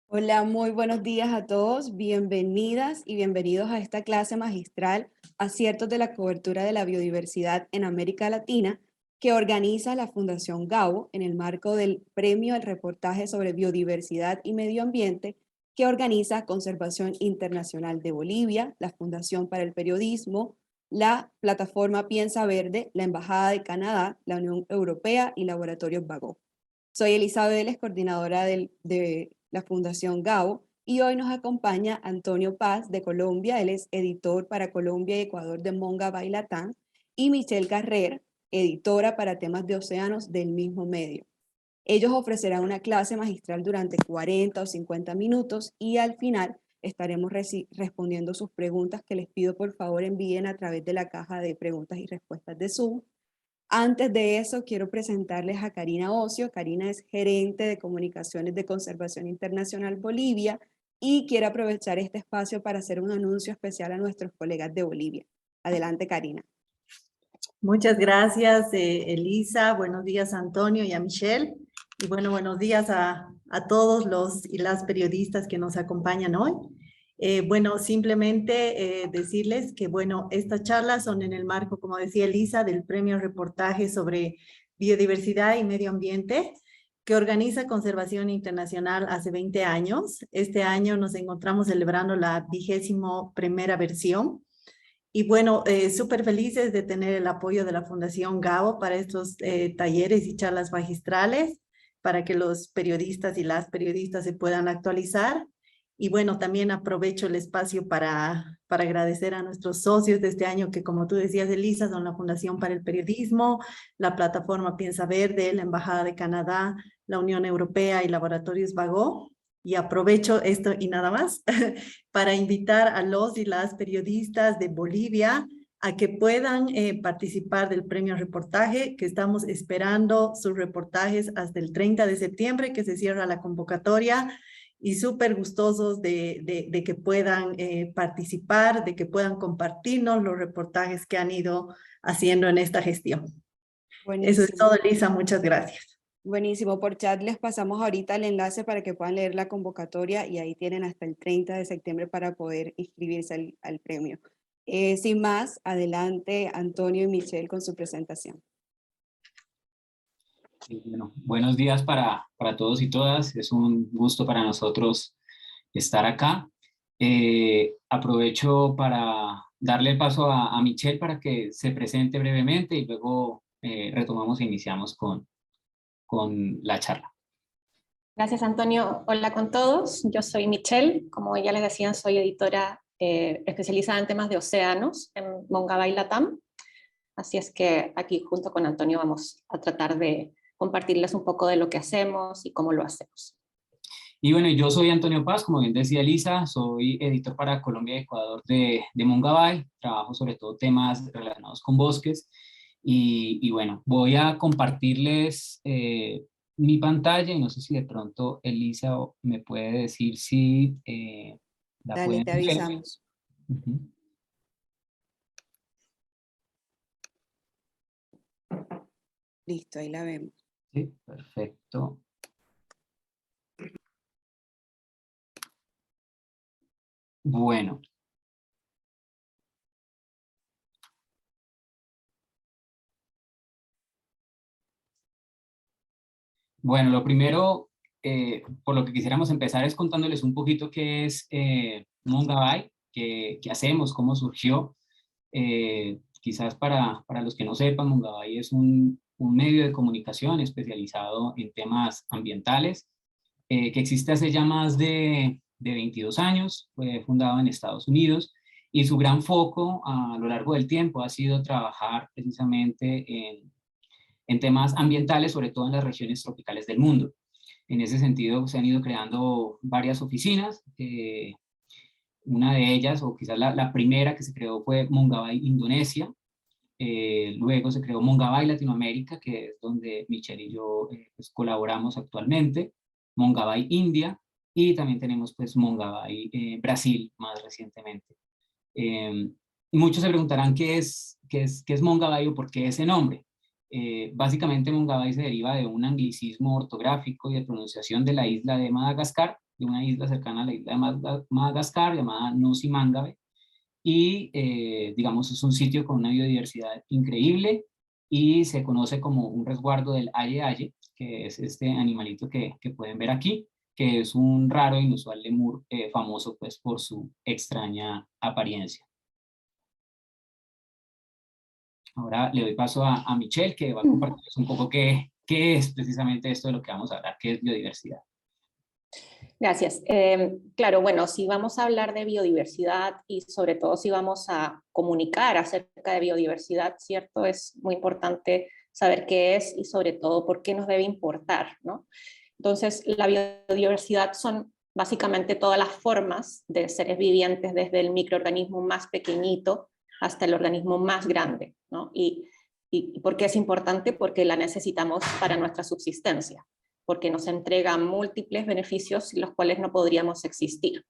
Hola, muy buenos días a todos. Bienvenidas y bienvenidos a esta clase magistral Aciertos de la cobertura de la biodiversidad en América Latina que organiza la Fundación Gabo en el marco del Premio al Reportaje sobre Biodiversidad y Medio Ambiente que organiza Conservación Internacional de Bolivia, la Fundación para el Periodismo, la plataforma Piensa Verde, la Embajada de Canadá, la Unión Europea y Laboratorios Vago. Soy Elizabeth Vélez, coordinadora de la Fundación Gabo, y hoy nos acompaña Antonio Paz de Colombia. Él es editor para Colombia y Ecuador de Monga Bailatán, y Michelle Carrer, editora para temas de océanos del mismo medio. Ellos ofrecerán una clase magistral durante 40 o 50 minutos y al final estaremos respondiendo sus preguntas, que les pido por favor envíen a través de la caja de preguntas y respuestas de Zoom. Antes de eso, quiero presentarles a Karina Ocio. Karina es gerente de comunicaciones de Conservación Internacional Bolivia y quiere aprovechar este espacio para hacer un anuncio especial a nuestros colegas de Bolivia. Adelante, Karina. Muchas gracias, Elisa. Buenos días, Antonio y a Michelle. Y bueno, buenos días a todos los y las periodistas que nos acompañan hoy. Bueno, simplemente decirles que, bueno, estas charlas son en el marco, como decía Elisa, del Premio Reportaje sobre Biodiversidad y Medio Ambiente, que organiza Conservación Internacional hace 20 años. Este año nos encontramos celebrando la 21ª versión. Y bueno, súper felices de tener el apoyo de la Fundación Gabo para estos talleres y charlas magistrales, para que los periodistas y las periodistas se puedan actualizar. Y bueno, también aprovecho el espacio para agradecer a nuestros socios de este año, que como tú decías, Elisa, son la Fundación para el Periodismo, la plataforma Piensa Verde, la Embajada de Canadá, la Unión Europea y Laboratorios Vago. Y aprovecho esto y nada más para invitar a los y las periodistas de Bolivia a que puedan participar del premio reportaje, que estamos esperando sus reportajes hasta el 30 de septiembre, que se cierra la convocatoria, y súper gustosos de que puedan participar, de que puedan compartirnos los reportajes que han ido haciendo en esta gestión. Eso es Buenísimo. todo, Elisa. Muchas gracias. Buenísimo. Por chat les pasamos ahorita el enlace para que puedan leer la convocatoria y ahí tienen hasta el 30 de septiembre para poder inscribirse al premio. Sin más, adelante Antonio y Michelle con su presentación. Bueno, buenos días para todos y todas. Es un gusto para nosotros estar acá. Aprovecho para darle el paso a Michelle para que se presente brevemente y luego retomamos e iniciamos con la charla. Gracias, Antonio. Hola con todos. Yo soy Michelle. Como ya les decían, soy editora especializada en temas de océanos en Monga Bailatán. Así es que aquí junto con Antonio vamos a tratar de compartirles un poco de lo que hacemos y cómo lo hacemos. Y bueno, yo soy Antonio Paz, como bien decía Elisa, soy editor para Colombia y Ecuador de Mongabay. Trabajo sobre todo temas relacionados con bosques. Y bueno, voy a compartirles mi pantalla y no sé si de pronto Elisa me puede decir si la Dale, pueden te ver. avisamos. Listo, ahí la vemos. Sí, perfecto. Bueno. Bueno, lo primero, por lo que quisiéramos empezar es contándoles un poquito qué es Mongabay, qué hacemos, cómo surgió. Quizás para los que no sepan, Mongabay es un medio de comunicación especializado en temas ambientales, que existe hace ya más de 22 años, fue fundado en Estados Unidos, y su gran foco a lo largo del tiempo ha sido trabajar precisamente en temas ambientales, sobre todo en las regiones tropicales del mundo. En ese sentido, se han ido creando varias oficinas. Una de ellas, o quizás la primera que se creó, fue Mongabay Indonesia. Luego se creó Mongabay Latinoamérica, que es donde Michelle y yo pues, colaboramos actualmente. Mongabay India, y también tenemos pues Mongabay Brasil más recientemente. Muchos se preguntarán qué es Mongabay o por qué ese nombre. Básicamente Mongabay se deriva de un anglicismo ortográfico y de pronunciación de la isla de Madagascar, de una isla cercana a la isla de Madagascar llamada Nosy Mangabe, y digamos es un sitio con una biodiversidad increíble y se conoce como un resguardo del aye-aye, que es este animalito que pueden ver aquí, que es un raro e inusual lemur famoso pues por su extraña apariencia. Ahora le doy paso a Michelle, que va a compartirles un poco qué es precisamente esto de lo que vamos a hablar, qué es biodiversidad. Gracias. Claro, bueno, si vamos a hablar de biodiversidad y sobre todo si vamos a comunicar acerca de biodiversidad, ¿cierto? Es muy importante saber qué es y sobre todo por qué nos debe importar, ¿no? Entonces, la biodiversidad son básicamente todas las formas de seres vivientes, desde el microorganismo más pequeñito hasta el organismo más grande, ¿no? ¿Y por qué es importante? Porque la necesitamos para nuestra subsistencia, porque nos entrega múltiples beneficios sin los cuales no podríamos existir.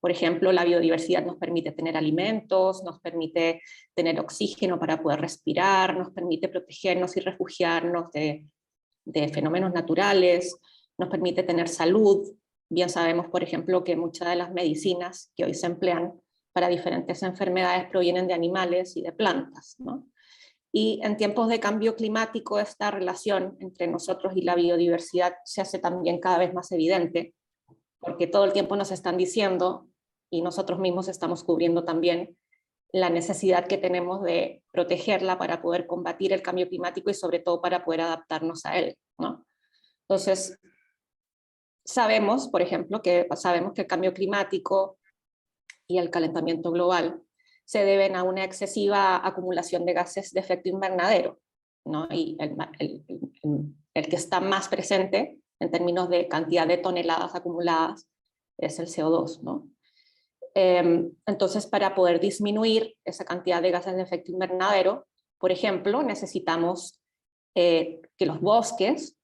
Por ejemplo, la biodiversidad nos permite tener alimentos, nos permite tener oxígeno para poder respirar, nos permite protegernos y refugiarnos de fenómenos naturales, nos permite tener salud. Bien sabemos, por ejemplo, que muchas de las medicinas que hoy se emplean para diferentes enfermedades provienen de animales y de plantas, ¿no? Y en tiempos de cambio climático, esta relación entre nosotros y la biodiversidad se hace también cada vez más evidente, porque todo el tiempo nos están diciendo, y nosotros mismos estamos cubriendo también, la necesidad que tenemos de protegerla para poder combatir el cambio climático y sobre todo para poder adaptarnos a él, ¿no? Entonces, sabemos, por ejemplo, que el cambio climático y el calentamiento global se deben a una excesiva acumulación de gases de efecto invernadero, ¿no? Y el que está más presente en términos de cantidad de toneladas acumuladas es el CO2, ¿no? Entonces, para poder disminuir esa cantidad de gases de efecto invernadero, por ejemplo, necesitamos que los bosques,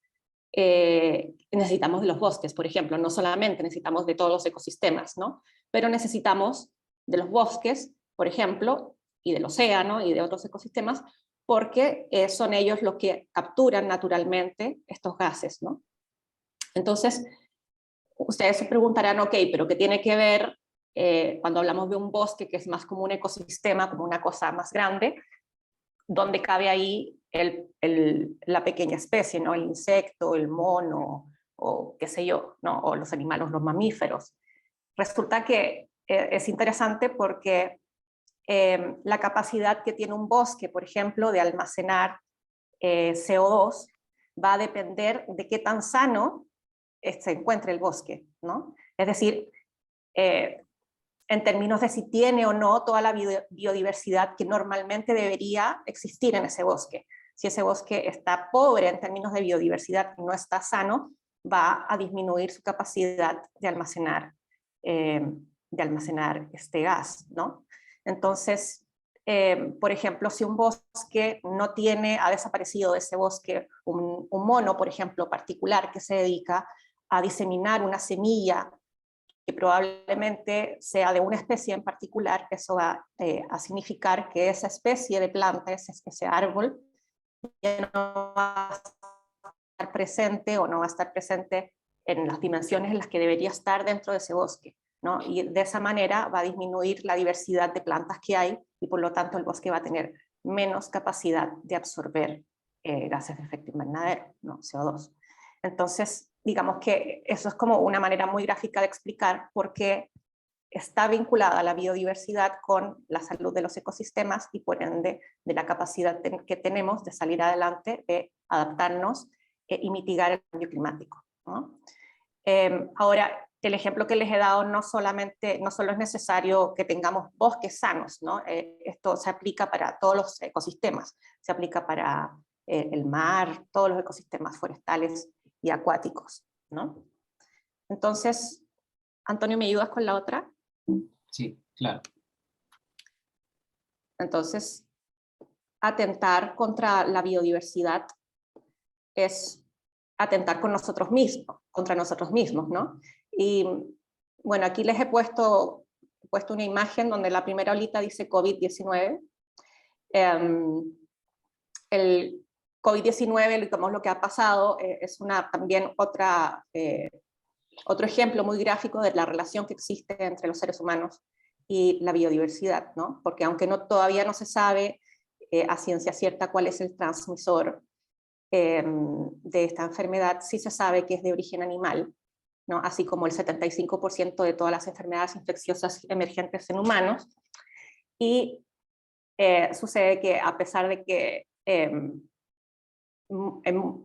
necesitamos de los bosques, por ejemplo, no solamente necesitamos de todos los ecosistemas, ¿no? Pero necesitamos de los bosques, por ejemplo, y del océano y de otros ecosistemas, porque son ellos los que capturan naturalmente estos gases, ¿no? Entonces, ustedes se preguntarán, ok, pero ¿qué tiene que ver cuando hablamos de un bosque que es más como un ecosistema, como una cosa más grande? ¿Dónde cabe ahí la pequeña especie, ¿no? El insecto, el mono, o qué sé yo, ¿no? O los animales, los mamíferos. Resulta que es interesante porque la capacidad que tiene un bosque, por ejemplo, de almacenar CO2, va a depender de qué tan sano se encuentre el bosque, ¿no? Es decir, en términos de si tiene o no toda la biodiversidad que normalmente debería existir en ese bosque. Si ese bosque está pobre en términos de biodiversidad y no está sano, va a disminuir su capacidad de almacenar este gas, ¿no? Entonces, por ejemplo, si un bosque no tiene, ha desaparecido de ese bosque un mono, por ejemplo, particular que se dedica a diseminar una semilla que probablemente sea de una especie en particular, eso va a significar que esa especie de planta, ese árbol, ya no va a estar presente o no va a estar presente en las dimensiones en las que debería estar dentro de ese bosque, ¿no? Y de esa manera va a disminuir la diversidad de plantas que hay y por lo tanto el bosque va a tener menos capacidad de absorber gases de efecto invernadero, ¿no? CO2. Entonces, digamos que eso es como una manera muy gráfica de explicar por qué está vinculada la biodiversidad con la salud de los ecosistemas y por ende de la capacidad que tenemos de salir adelante, de adaptarnos y mitigar el cambio climático, ¿no? Ahora, el ejemplo que les he dado no solo es necesario que tengamos bosques sanos, ¿no? Esto se aplica para todos los ecosistemas, se aplica para el mar, todos los ecosistemas forestales y acuáticos, ¿no? Entonces, Antonio, ¿me ayudas con la otra? Sí, claro. Entonces, atentar contra la biodiversidad es atentar contra nosotros mismos, ¿no? Y bueno, aquí les he puesto una imagen donde la primera olita dice COVID-19. COVID-19, digamos, lo que ha pasado, es también otro ejemplo muy gráfico de la relación que existe entre los seres humanos y la biodiversidad, ¿no? Porque aunque todavía no se sabe a ciencia cierta cuál es el transmisor de esta enfermedad, sí se sabe que es de origen animal, ¿no? Así como el 75% de todas las enfermedades infecciosas emergentes en humanos. Y sucede que a pesar de que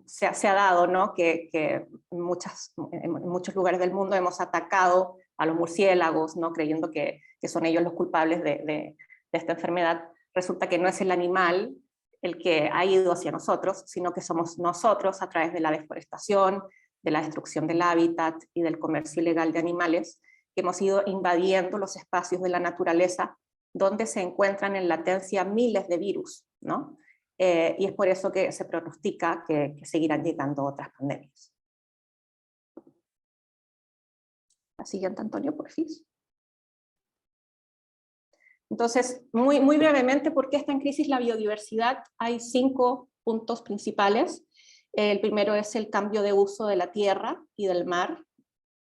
se ha dado, ¿no? que en muchos lugares del mundo hemos atacado a los murciélagos, ¿no? Creyendo que son ellos los culpables de esta enfermedad, resulta que no es el animal el que ha ido hacia nosotros, sino que somos nosotros a través de la deforestación, de la destrucción del hábitat y del comercio ilegal de animales, que hemos ido invadiendo los espacios de la naturaleza donde se encuentran en latencia miles de virus, ¿no? Y es por eso que se pronostica que seguirán llegando otras pandemias. La siguiente, Antonio, por fin. Entonces, muy brevemente, ¿por qué está en crisis la biodiversidad? Hay 5 puntos principales. El primero es el cambio de uso de la tierra y del mar,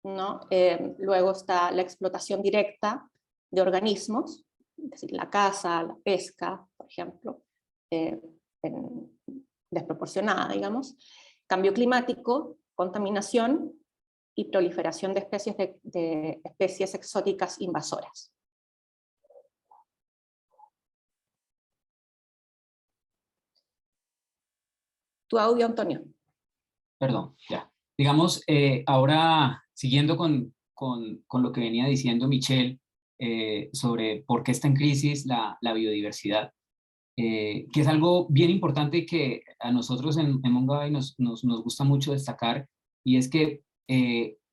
¿no? Luego está la explotación directa de organismos, es decir, la caza, la pesca, por ejemplo, desproporcionada, digamos. Cambio climático, contaminación y proliferación de especies exóticas invasoras. Tu audio, Antonio. Perdón, ya. Digamos, ahora siguiendo con lo que venía diciendo Michelle sobre por qué está en crisis la biodiversidad, que es algo bien importante que a nosotros en Mongabay nos gusta mucho destacar, y es que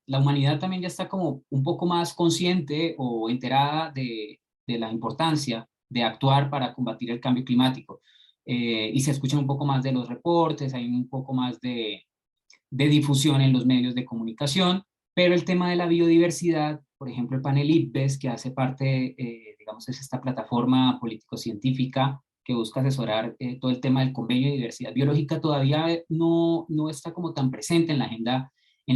la humanidad también ya está como un poco más consciente o enterada de la importancia de actuar para combatir el cambio climático. Y se escuchan un poco más de los reportes, hay un poco más de difusión en los medios de comunicación, pero el tema de la biodiversidad, por ejemplo, el panel IPBES, que hace parte, digamos, es esta plataforma político-científica que busca asesorar todo el tema del convenio de diversidad biológica, todavía no está como tan presente en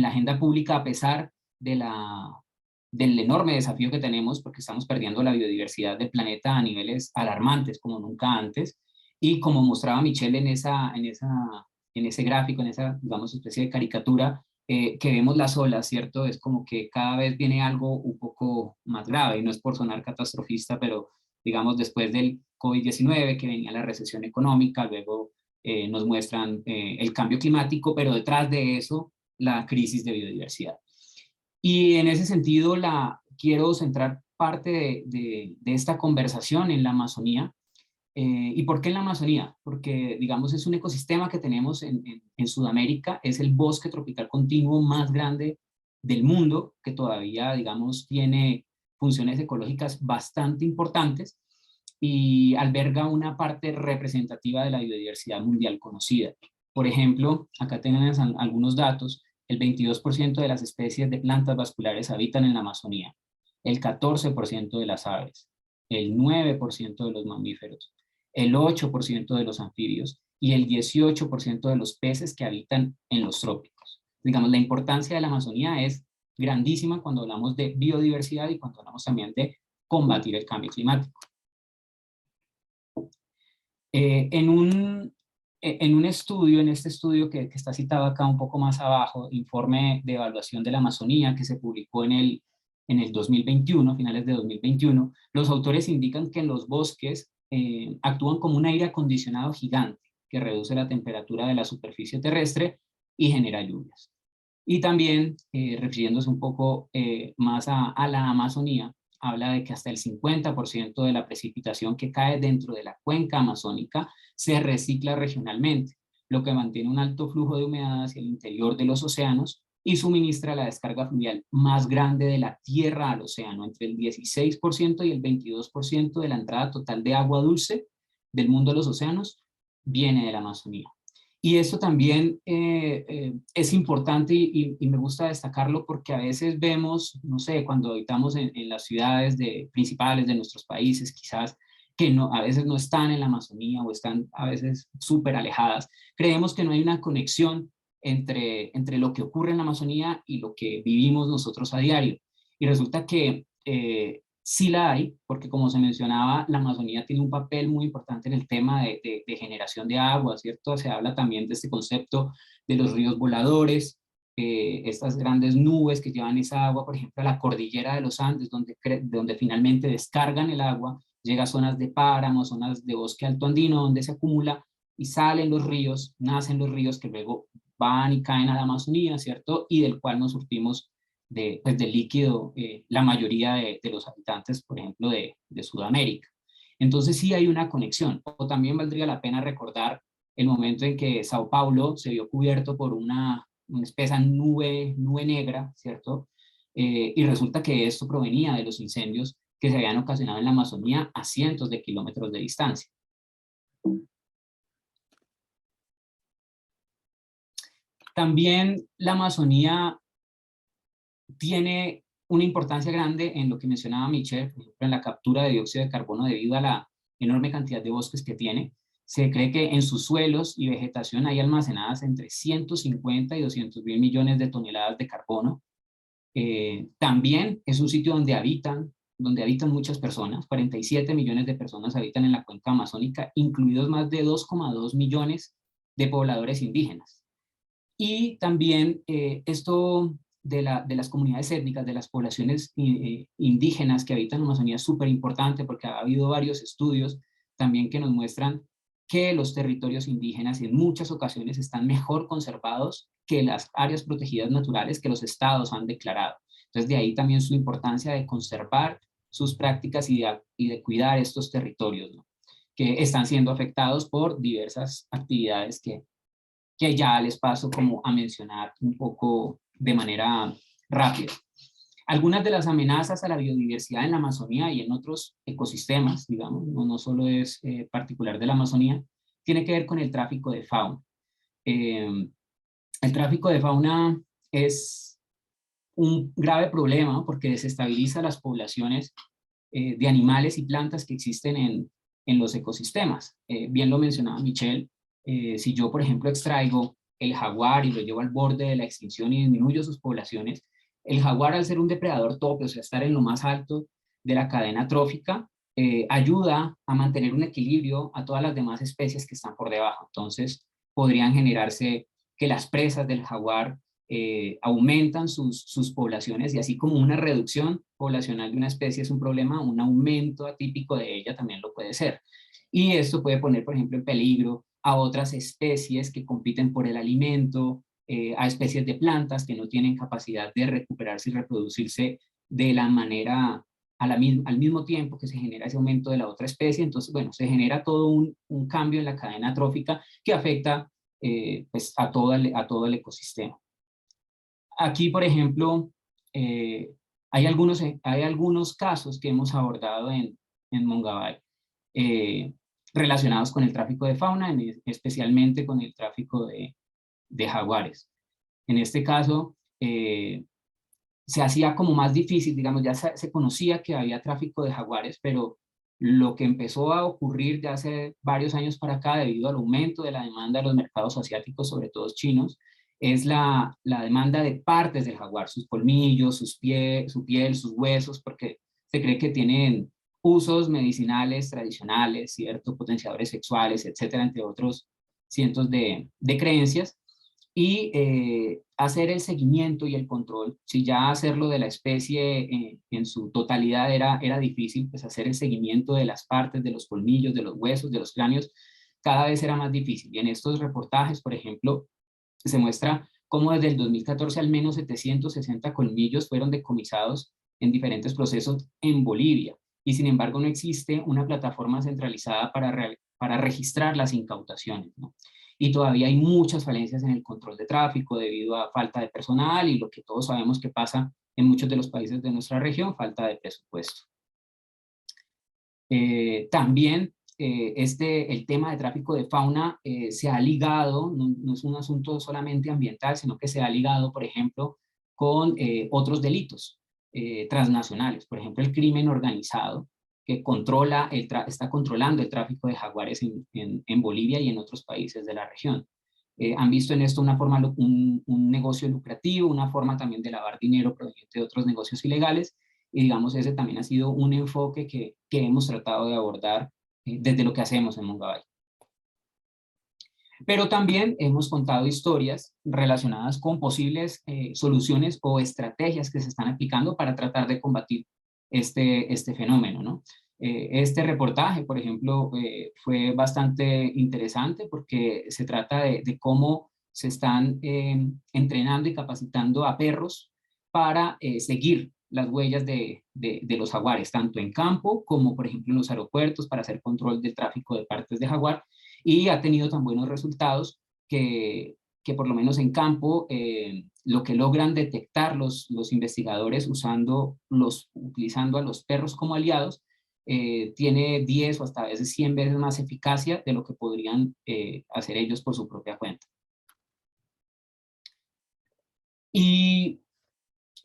la agenda pública, a pesar del enorme desafío que tenemos, porque estamos perdiendo la biodiversidad del planeta a niveles alarmantes como nunca antes. Y como mostraba Michelle en ese gráfico, en esa, digamos, especie de caricatura, que vemos las olas, ¿cierto? Es como que cada vez viene algo un poco más grave, y no es por sonar catastrofista, pero digamos, después del COVID-19, que venía la recesión económica, luego nos muestran el cambio climático, pero detrás de eso, la crisis de biodiversidad. Y en ese sentido, quiero centrar parte de esta conversación en la Amazonía. ¿Y por qué en la Amazonía? Porque, digamos, es un ecosistema que tenemos en Sudamérica, es el bosque tropical continuo más grande del mundo, que todavía, digamos, tiene funciones ecológicas bastante importantes y alberga una parte representativa de la biodiversidad mundial conocida. Por ejemplo, acá tenemos algunos datos: el 22% de las especies de plantas vasculares habitan en la Amazonía, el 14% de las aves, el 9% de los mamíferos, el 8% de los anfibios y el 18% de los peces que habitan en los trópicos. Digamos, la importancia de la Amazonía es grandísima cuando hablamos de biodiversidad y cuando hablamos también de combatir el cambio climático. En este estudio que está citado acá un poco más abajo, informe de evaluación de la Amazonía, que se publicó en el 2021, finales de 2021, los autores indican que los bosques actúan como un aire acondicionado gigante que reduce la temperatura de la superficie terrestre y genera lluvias. Y también, refiriéndose un poco más a la Amazonía, habla de que hasta el 50% de la precipitación que cae dentro de la cuenca amazónica se recicla regionalmente, lo que mantiene un alto flujo de humedad hacia el interior de los océanos y suministra la descarga fluvial más grande de la tierra al océano. Entre el 16% y el 22% de la entrada total de agua dulce del mundo de los océanos viene de la Amazonía. Y esto también es importante y me gusta destacarlo, porque a veces vemos, no sé, cuando habitamos en las ciudades principales de nuestros países, quizás que no, a veces no están en la Amazonía o están a veces súper alejadas. Creemos que no hay una conexión entre lo que ocurre en la Amazonía y lo que vivimos nosotros a diario. Y resulta que sí la hay, porque como se mencionaba, la Amazonía tiene un papel muy importante en el tema de generación de agua, ¿cierto? Se habla también de este concepto de los ríos voladores, estas grandes nubes que llevan esa agua, por ejemplo, a la cordillera de los Andes, donde finalmente descargan el agua, llega a zonas de páramo, zonas de bosque alto andino, donde se acumula y salen los ríos, nacen los ríos que luego van y caen a la Amazonía, ¿cierto? Y del cual nos surtimos pues, del líquido la mayoría de los habitantes, por ejemplo, de Sudamérica. Entonces sí hay una conexión. O también valdría la pena recordar el momento en que Sao Paulo se vio cubierto por una espesa nube negra, ¿cierto? Y resulta que esto provenía de los incendios que se habían ocasionado en la Amazonía a cientos de kilómetros de distancia. También la Amazonía tiene una importancia grande en lo que mencionaba Michelle, por ejemplo, en la captura de dióxido de carbono debido a la enorme cantidad de bosques que tiene. Se cree que en sus suelos y vegetación hay almacenadas entre 150 y 200 mil millones de toneladas de carbono. También es un sitio donde habitan muchas personas, 47 millones de personas habitan en la cuenca amazónica, incluidos más de 2,2 millones de pobladores indígenas. Y también esto de las comunidades étnicas, de las poblaciones indígenas que habitan en Amazonía es súper importante porque ha habido varios estudios también que nos muestran que los territorios indígenas en muchas ocasiones están mejor conservados que las áreas protegidas naturales que los estados han declarado. Entonces de ahí también su importancia de conservar sus prácticas y de cuidar estos territorios, ¿no? Que están siendo afectados por diversas actividades que ya les paso como a mencionar un poco de manera rápida. Algunas de las amenazas a la biodiversidad en la Amazonía y en otros ecosistemas, digamos, no solo es particular de la Amazonía, tiene que ver con el tráfico de fauna. El tráfico de fauna es un grave problema porque desestabiliza las poblaciones de animales y plantas que existen en los ecosistemas. Bien lo mencionaba Michelle, si yo, por ejemplo, extraigo el jaguar y lo llevo al borde de la extinción y disminuyo sus poblaciones, el jaguar, al ser un depredador tope, o sea, estar en lo más alto de la cadena trófica, ayuda a mantener un equilibrio a todas las demás especies que están por debajo. Entonces, podrían generarse que las presas del jaguar aumentan sus poblaciones, y así como una reducción poblacional de una especie es un problema, un aumento atípico de ella también lo puede ser. Y esto puede poner, por ejemplo, en peligro a otras especies que compiten por el alimento, a especies de plantas que no tienen capacidad de recuperarse y reproducirse de la manera, al mismo tiempo que se genera ese aumento de la otra especie. Entonces, bueno, se genera todo un cambio en la cadena trófica que afecta pues a todo el ecosistema. Aquí, por ejemplo, hay algunos casos que hemos abordado en Mongabay, relacionados con el tráfico de fauna, especialmente con el tráfico de jaguares. En este caso, se hacía como más difícil, digamos, ya se conocía que había tráfico de jaguares, pero lo que empezó a ocurrir ya hace varios años para acá, debido al aumento de la demanda de los mercados asiáticos, sobre todo chinos, es la demanda de partes del jaguar, sus colmillos, su piel, sus huesos, porque se cree que tienen usos medicinales tradicionales, ¿cierto? Potenciadores sexuales, etcétera, entre otros cientos de creencias. Y hacer el seguimiento y el control, si ya hacerlo de la especie en su totalidad era difícil, pues hacer el seguimiento de las partes, de los colmillos, de los huesos, de los cráneos, cada vez era más difícil. Y en estos reportajes, por ejemplo, se muestra cómo desde el 2014 al menos 760 colmillos fueron decomisados en diferentes procesos en Bolivia. Y sin embargo no existe una plataforma centralizada para registrar las incautaciones, ¿no? Y todavía hay muchas falencias en el control de tráfico debido a falta de personal y lo que todos sabemos que pasa en muchos de los países de nuestra región, falta de presupuesto. También el tema de tráfico de fauna se ha ligado, no es un asunto solamente ambiental, sino que se ha ligado, por ejemplo, con otros delitos transnacionales, por ejemplo, el crimen organizado, que está controlando el tráfico de jaguares en Bolivia y en otros países de la región. Han visto en esto una forma, un negocio lucrativo, una forma también de lavar dinero proveniente de otros negocios ilegales, y digamos ese también ha sido un enfoque que hemos tratado de abordar desde lo que hacemos en Mongabay. Pero también hemos contado historias relacionadas con posibles soluciones o estrategias que se están aplicando para tratar de combatir este fenómeno, ¿no? Este reportaje, por ejemplo, fue bastante interesante porque se trata de cómo se están entrenando y capacitando a perros para seguir las huellas de los jaguares, tanto en campo como, por ejemplo, en los aeropuertos para hacer control del tráfico de partes de jaguar, y ha tenido tan buenos resultados que por lo menos en campo lo que logran detectar los investigadores utilizando a los perros como aliados tiene 10 o hasta a veces 100 veces más eficacia de lo que podrían hacer ellos por su propia cuenta. Y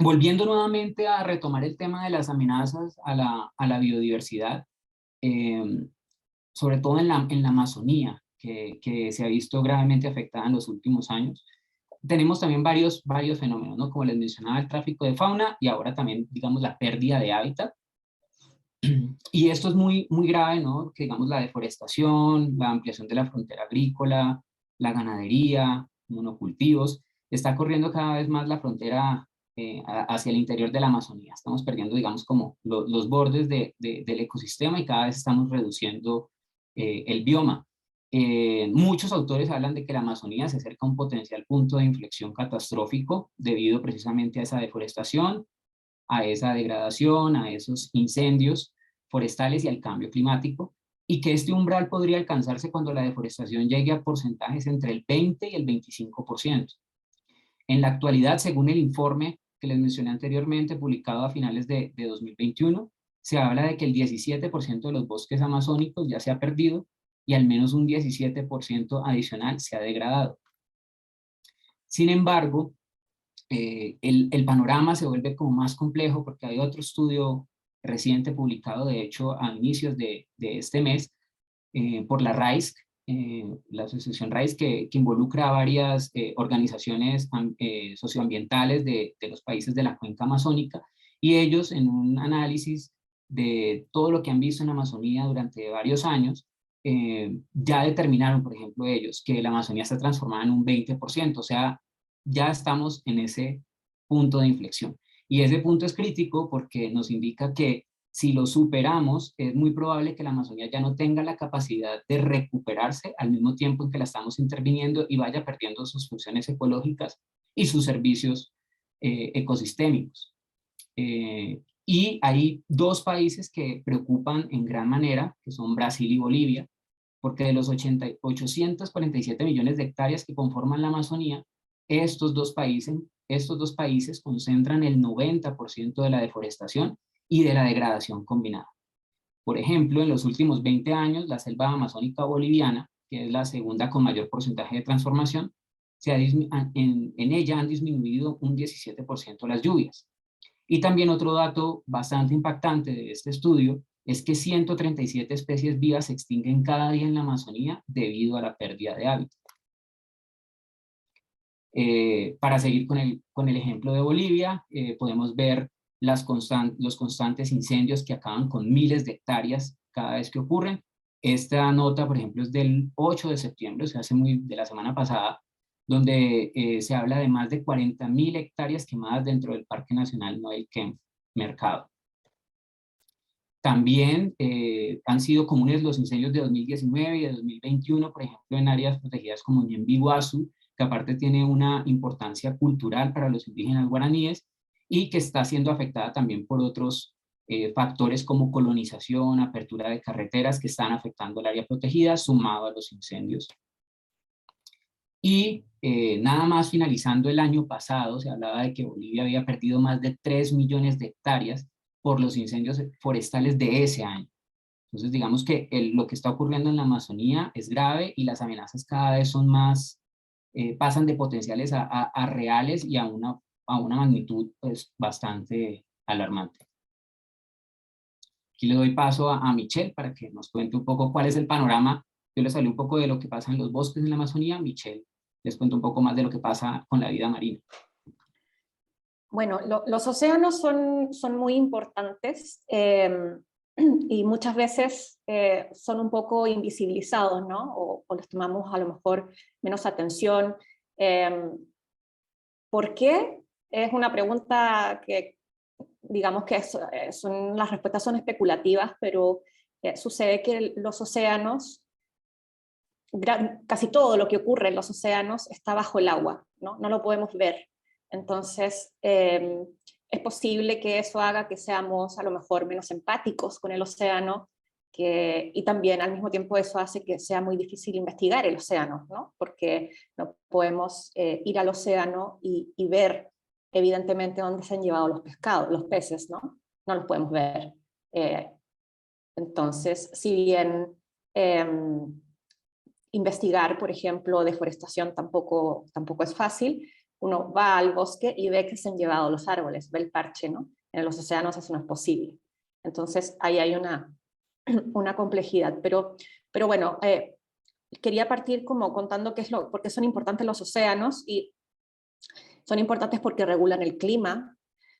volviendo nuevamente a retomar el tema de las amenazas a la biodiversidad, sobre todo en la Amazonía, que se ha visto gravemente afectada en los últimos años. Tenemos también varios fenómenos, ¿no? Como les mencionaba, el tráfico de fauna y ahora también, digamos, la pérdida de hábitat. Y esto es muy grave, ¿no? Que digamos la deforestación, la ampliación de la frontera agrícola, la ganadería, monocultivos, está corriendo cada vez más la frontera hacia el interior de la Amazonía. Estamos perdiendo, digamos, como los bordes del ecosistema y cada vez estamos reduciendo el bioma. Muchos autores hablan de que la Amazonía se acerca a un potencial punto de inflexión catastrófico debido precisamente a esa deforestación, a esa degradación, a esos incendios forestales y al cambio climático, y que este umbral podría alcanzarse cuando la deforestación llegue a porcentajes entre el 20 y el 25%. En la actualidad, según el informe que les mencioné anteriormente, publicado a finales de 2021, se habla de que el 17% de los bosques amazónicos ya se ha perdido y al menos un 17% adicional se ha degradado. Sin embargo, el panorama se vuelve como más complejo porque hay otro estudio reciente publicado, de hecho, a inicios de este mes, por la RAISC, la asociación RAISC, que involucra a varias organizaciones socioambientales de los países de la cuenca amazónica, y ellos en un análisis de todo lo que han visto en Amazonía durante varios años, ya determinaron, por ejemplo, ellos, que la Amazonía está transformada en un 20%, o sea, ya estamos en ese punto de inflexión. Y ese punto es crítico porque nos indica que si lo superamos, es muy probable que la Amazonía ya no tenga la capacidad de recuperarse al mismo tiempo en que la estamos interviniendo y vaya perdiendo sus funciones ecológicas y sus servicios ecosistémicos. Y hay dos países que preocupan en gran manera, que son Brasil y Bolivia, porque de los 847 millones de hectáreas que conforman la Amazonía, estos dos países concentran el 90% de la deforestación y de la degradación combinada. Por ejemplo, en los últimos 20 años, la selva amazónica boliviana, que es la segunda con mayor porcentaje de transformación, en ella han disminuido un 17% las lluvias. Y también otro dato bastante impactante de este estudio es que 137 especies vivas se extinguen cada día en la Amazonía debido a la pérdida de hábitat. Para seguir con el ejemplo de Bolivia, podemos ver los constantes incendios que acaban con miles de hectáreas cada vez que ocurren. Esta nota, por ejemplo, es del 8 de septiembre, o sea, de la semana pasada, donde se habla de más de 40.000 hectáreas quemadas dentro del Parque Nacional Noel Kempff Mercado. También han sido comunes los incendios de 2019 y de 2021, por ejemplo, en áreas protegidas como Ñemby Iguazú, que aparte tiene una importancia cultural para los indígenas guaraníes y que está siendo afectada también por otros factores como colonización, apertura de carreteras que están afectando el área protegida, sumado a los incendios. Y nada más finalizando el año pasado, se hablaba de que Bolivia había perdido más de 3 millones de hectáreas por los incendios forestales de ese año. Entonces digamos que lo que está ocurriendo en la Amazonía es grave y las amenazas cada vez son más, pasan de potenciales a reales y a una magnitud pues, bastante alarmante. aquí le doy paso a Michelle para que nos cuente un poco cuál es el panorama. Yo les hablé un poco de lo que pasa en los bosques en la Amazonía. Michelle les cuento un poco más de lo que pasa con la vida marina. Bueno, los océanos son muy importantes y muchas veces son un poco invisibilizados, ¿no? O les tomamos a lo mejor menos atención. ¿Por qué? Es una pregunta que, digamos que las respuestas son especulativas, pero sucede que los océanos, casi todo lo que ocurre en los océanos está bajo el agua, ¿no? No lo podemos ver. Entonces, es posible que eso haga que seamos a lo mejor menos empáticos con el océano, y también al mismo tiempo eso hace que sea muy difícil investigar el océano, ¿no? Porque no podemos ir al océano y ver evidentemente dónde se han llevado los pescados, los peces, ¿no? No los podemos ver. Entonces, si bien investigar, por ejemplo, deforestación tampoco es fácil, uno va al bosque y ve que se han llevado los árboles, ve el parche, ¿no? En los océanos eso no es posible. Entonces ahí hay una complejidad. Pero bueno, quería partir como contando por qué son importantes los océanos, y son importantes porque regulan el clima,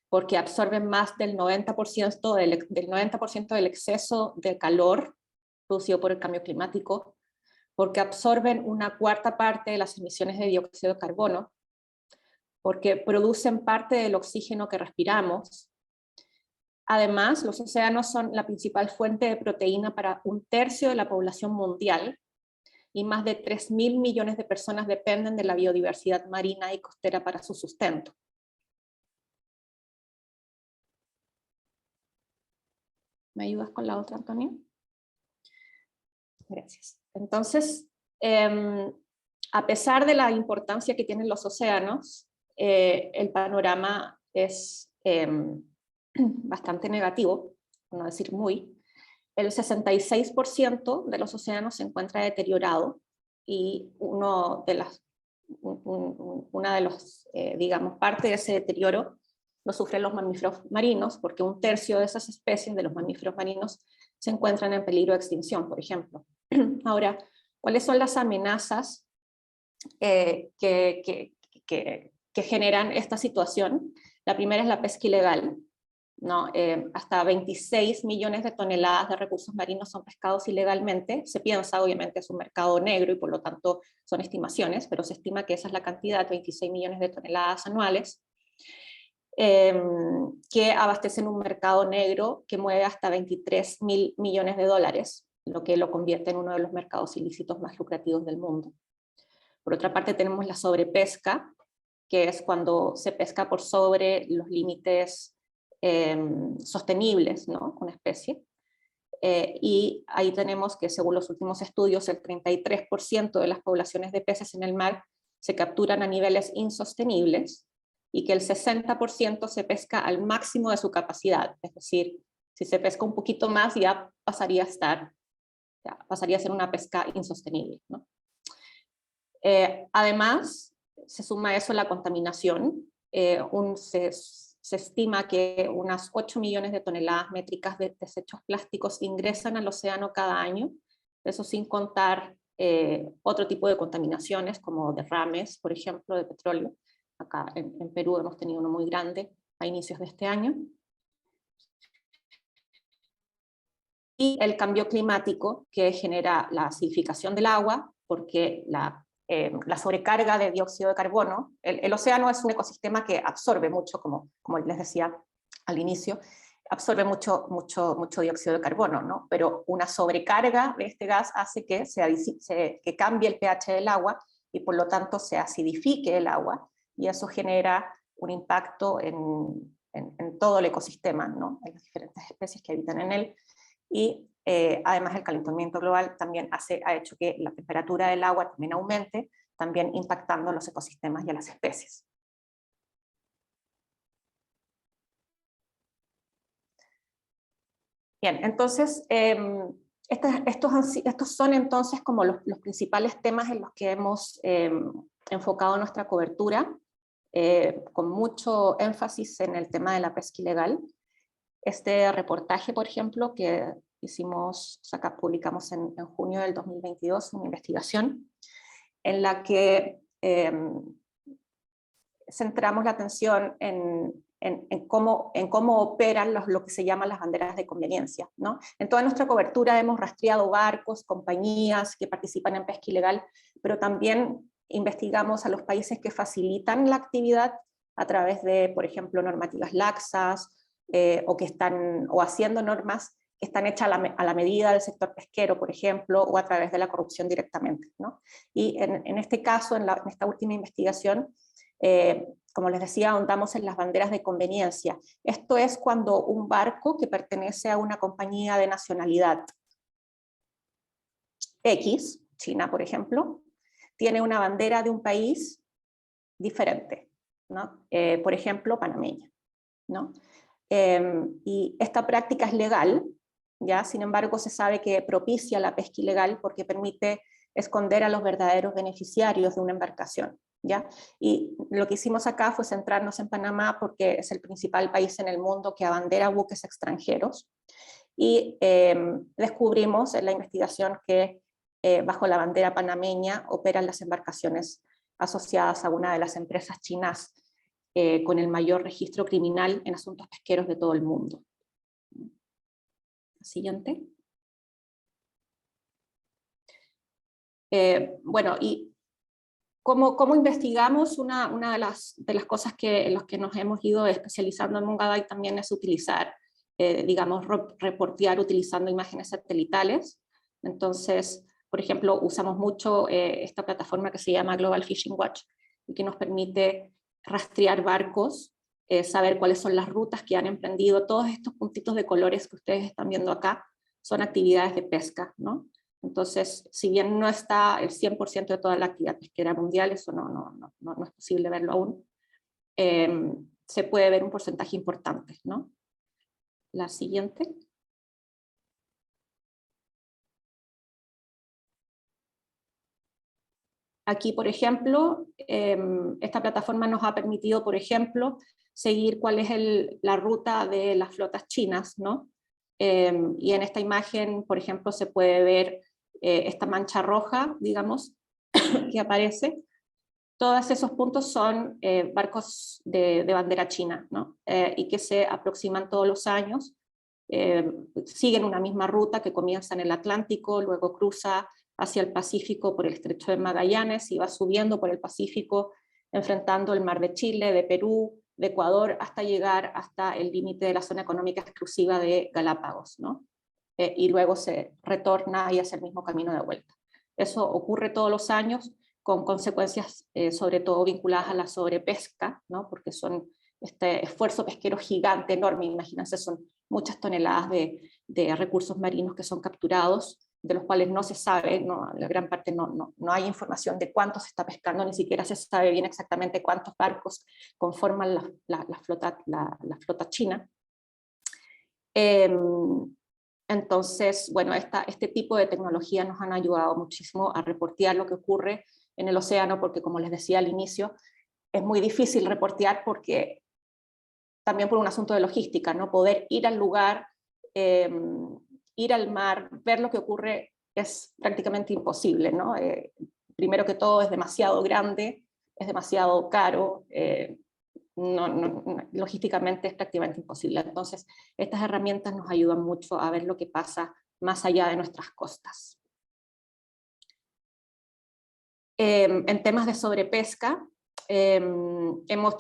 porque absorben más del 90% del exceso de calor producido por el cambio climático, porque absorben una cuarta parte de las emisiones de dióxido de carbono, porque producen parte del oxígeno que respiramos. Además, los océanos son la principal fuente de proteína para 1/3 de la población mundial, y más de 3.000 millones de personas dependen de la biodiversidad marina y costera para su sustento. ¿Me ayudas con la otra, Antonio? Gracias. Entonces, a pesar de la importancia que tienen los océanos, el panorama es bastante negativo, por no decir muy. El 66% de los océanos se encuentra deteriorado, y una de los, digamos, parte de ese deterioro lo sufren los mamíferos marinos, porque 1/3 de esas especies de los mamíferos marinos se encuentran en peligro de extinción, por ejemplo. Ahora, ¿cuáles son las amenazas que generan esta situación? La primera es la pesca ilegal, ¿no? Hasta 26 millones de toneladas de recursos marinos son pescados ilegalmente. Se piensa, obviamente, es un mercado negro y por lo tanto son estimaciones, pero se estima que esa es la cantidad, 26 millones de toneladas anuales, que abastecen un mercado negro que mueve hasta 23.000 millones de dólares, lo que lo convierte en uno de los mercados ilícitos más lucrativos del mundo. Por otra parte, tenemos la sobrepesca, que es cuando se pesca por sobre los límites sostenibles, ¿no? Una especie. Y ahí tenemos que, según los últimos estudios, el 33% de las poblaciones de peces en el mar se capturan a niveles insostenibles, y que el 60% se pesca al máximo de su capacidad. Es decir, si se pesca un poquito más ya pasaría a ser una pesca insostenible, ¿no? Además, se suma a eso la contaminación. Se estima que unas 8 millones de toneladas métricas de desechos plásticos ingresan al océano cada año, eso sin contar otro tipo de contaminaciones como derrames, por ejemplo, de petróleo. Acá en Perú hemos tenido uno muy grande a inicios de este año. Y el cambio climático, que genera la acidificación del agua, porque la sobrecarga de dióxido de carbono, el océano es un ecosistema que absorbe mucho, como les decía al inicio, absorbe mucho dióxido de carbono, ¿no? Pero una sobrecarga de este gas hace que que cambie el pH del agua, y por lo tanto se acidifique el agua, y eso genera un impacto en todo el ecosistema, ¿no? En las diferentes especies que habitan en él. Y además el calentamiento global también ha hecho que la temperatura del agua también aumente, también impactando a los ecosistemas y a las especies. Bien, entonces estos son entonces como los principales temas en los que hemos enfocado nuestra cobertura, con mucho énfasis en el tema de la pesca ilegal. este reportaje, por ejemplo, que hicimos, o sea, publicamos en junio del 2022, una investigación en la que centramos la atención en cómo operan lo que se llaman las banderas de conveniencia, ¿no? En toda nuestra cobertura hemos rastreado barcos, compañías que participan en pesca ilegal, pero también investigamos a los países que facilitan la actividad a través de, por ejemplo, normativas laxas, o haciendo normas que están hechas a la medida del sector pesquero, por ejemplo, o a través de la corrupción directamente, ¿no? Y en este caso, en esta última investigación, como les decía, ahondamos en las banderas de conveniencia. Esto es cuando un barco que pertenece a una compañía de nacionalidad X, China por ejemplo, tiene una bandera de un país diferente, ¿no? Por ejemplo, panameña, ¿no? Y esta práctica es legal, ¿ya? Sin embargo, se sabe que propicia la pesca ilegal porque permite esconder a los verdaderos beneficiarios de una embarcación, ¿ya? Y lo que hicimos acá fue centrarnos en Panamá porque es el principal país en el mundo que abandera buques extranjeros, y descubrimos en la investigación que bajo la bandera panameña operan las embarcaciones asociadas a una de las empresas chinas con el mayor registro criminal en asuntos pesqueros de todo el mundo. Siguiente. Bueno, y ¿cómo investigamos? Una de las cosas en las que nos hemos ido especializando en Mongabay también es utilizar, digamos, reportear utilizando imágenes satelitales. Entonces, por ejemplo, usamos mucho esta plataforma que se llama Global Fishing Watch, y que nos permite rastrear barcos, saber cuáles son las rutas que han emprendido. Todos estos puntitos de colores que ustedes están viendo acá son actividades de pesca, ¿no? Entonces, si bien no está el 100% de toda la actividad pesquera mundial, eso no es posible verlo aún, se puede ver un porcentaje importante, ¿no? La siguiente. Aquí, por ejemplo, esta plataforma nos ha permitido, por ejemplo, seguir cuál es la ruta de las flotas chinas, ¿no? Y en esta imagen, por ejemplo, se puede ver esta mancha roja, digamos, que aparece. Todos esos puntos son barcos de bandera china, ¿no? Y que se aproximan todos los años, siguen una misma ruta que comienza en el Atlántico, luego cruza hacia el Pacífico por el Estrecho de Magallanes y va subiendo por el Pacífico, enfrentando el Mar de Chile, de Perú, de Ecuador, hasta llegar hasta el límite de la zona económica exclusiva de Galápagos, ¿no? Y luego se retorna y hace el mismo camino de vuelta. Eso ocurre todos los años, con consecuencias sobre todo vinculadas a la sobrepesca, ¿no? Porque son este esfuerzo pesquero gigante, enorme, imagínense, son muchas toneladas de recursos marinos que son capturados, de los cuales no se sabe, la gran parte no hay información de cuánto se está pescando, ni siquiera se sabe bien exactamente cuántos barcos conforman la flota china. Entonces, bueno, este tipo de tecnología nos han ayudado muchísimo a reportear lo que ocurre en el océano, porque como les decía al inicio, es muy difícil reportear porque también por un asunto de logística, ¿no? Poder ir al lugar, ir al mar, ver lo que ocurre es prácticamente imposible, ¿no? Primero que todo es demasiado grande, es demasiado caro, logísticamente es prácticamente imposible. Entonces, estas herramientas nos ayudan mucho a ver lo que pasa más allá de nuestras costas. En temas de sobrepesca, hemos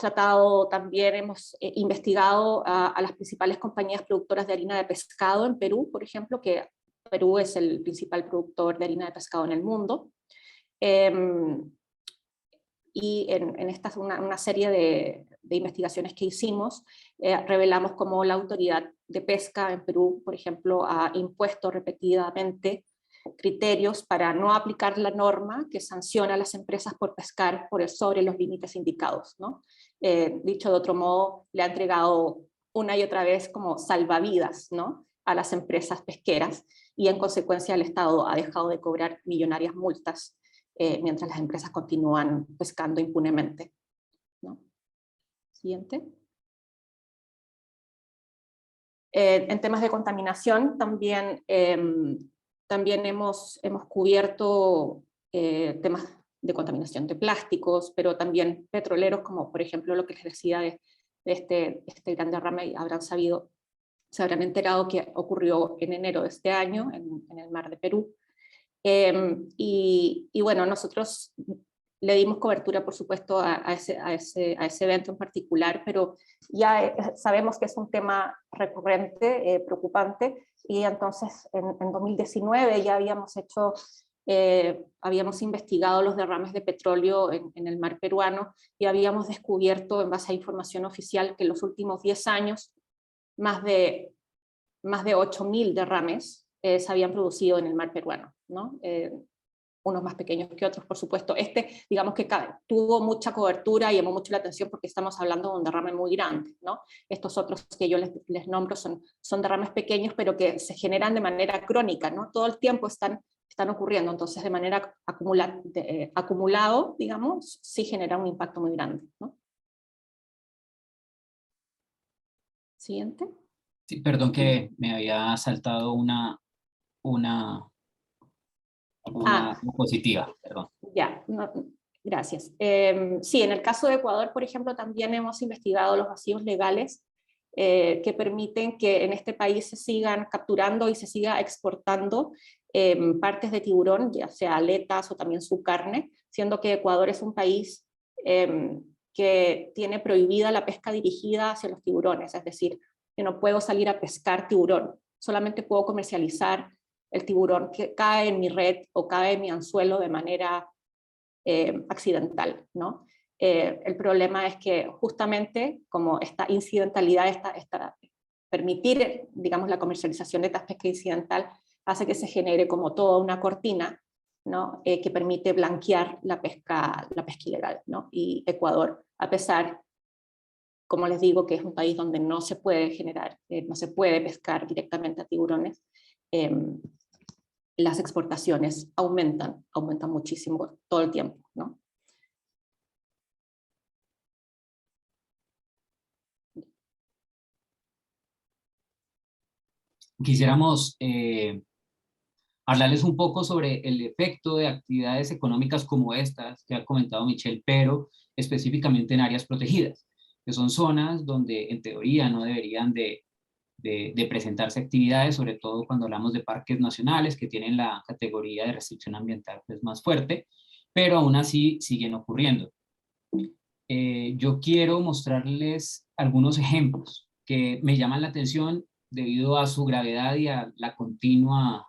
investigado a las principales compañías productoras de harina de pescado en Perú, por ejemplo, que Perú es el principal productor de harina de pescado en el mundo. Y en esta una serie de investigaciones que hicimos, revelamos cómo la autoridad de pesca en Perú, por ejemplo, ha impuesto repetidamente criterios para no aplicar la norma que sanciona a las empresas por pescar sobre los límites indicados, ¿no? Dicho de otro modo, le ha entregado una y otra vez como salvavidas, ¿no?, a las empresas pesqueras, y en consecuencia el Estado ha dejado de cobrar millonarias multas mientras las empresas continúan pescando impunemente, ¿no? Siguiente. En temas de contaminación también, también hemos cubierto temas de contaminación de plásticos, pero también petroleros, como por ejemplo lo que les decía de este gran derrame, se habrán enterado que ocurrió en enero de este año en el mar de Perú. Y bueno, nosotros le dimos cobertura, por supuesto, a ese evento en particular, pero ya sabemos que es un tema recurrente, preocupante, y entonces en 2019 ya habíamos investigado los derrames de petróleo en el mar peruano, y habíamos descubierto, en base a información oficial, que en los últimos 10 años más de 8.000 derrames se habían producido en el mar peruano, ¿no? Unos más pequeños que otros, por supuesto. Digamos que tuvo mucha cobertura y llamó mucho la atención porque estamos hablando de un derrame muy grande, ¿no? Estos otros que yo les nombro son derrames pequeños, pero que se generan de manera crónica, ¿no? Todo el tiempo están ocurriendo, entonces de manera acumulado, digamos, sí genera un impacto muy grande, ¿no? Siguiente. Sí, perdón que me había saltado una diapositiva, perdón. Ya, gracias. Sí, en el caso de Ecuador, por ejemplo, también hemos investigado los vacíos legales que permiten que en este país se sigan capturando y se siga exportando partes de tiburón, ya sea aletas o también su carne, siendo que Ecuador es un país que tiene prohibida la pesca dirigida hacia los tiburones, es decir, que no puedo salir a pescar tiburón, solamente puedo comercializar el tiburón que cae en mi red o cae en mi anzuelo de manera accidental, ¿no? El problema es que justamente como esta incidentalidad, permitir, digamos, la comercialización de esta pesca incidental hace que se genere como toda una cortina, ¿no? Que permite blanquear la pesca ilegal, ¿no? Y Ecuador, a pesar, como les digo, que es un país donde no se puede no se puede pescar directamente a tiburones, las exportaciones aumentan muchísimo todo el tiempo, ¿no? Quisiéramos hablarles un poco sobre el efecto de actividades económicas como estas que ha comentado Michelle, pero específicamente en áreas protegidas, que son zonas donde en teoría no deberían de presentarse actividades, sobre todo cuando hablamos de parques nacionales que tienen la categoría de restricción ambiental pues, más fuerte, pero aún así siguen ocurriendo. Yo quiero mostrarles algunos ejemplos que me llaman la atención debido a su gravedad y a las continuas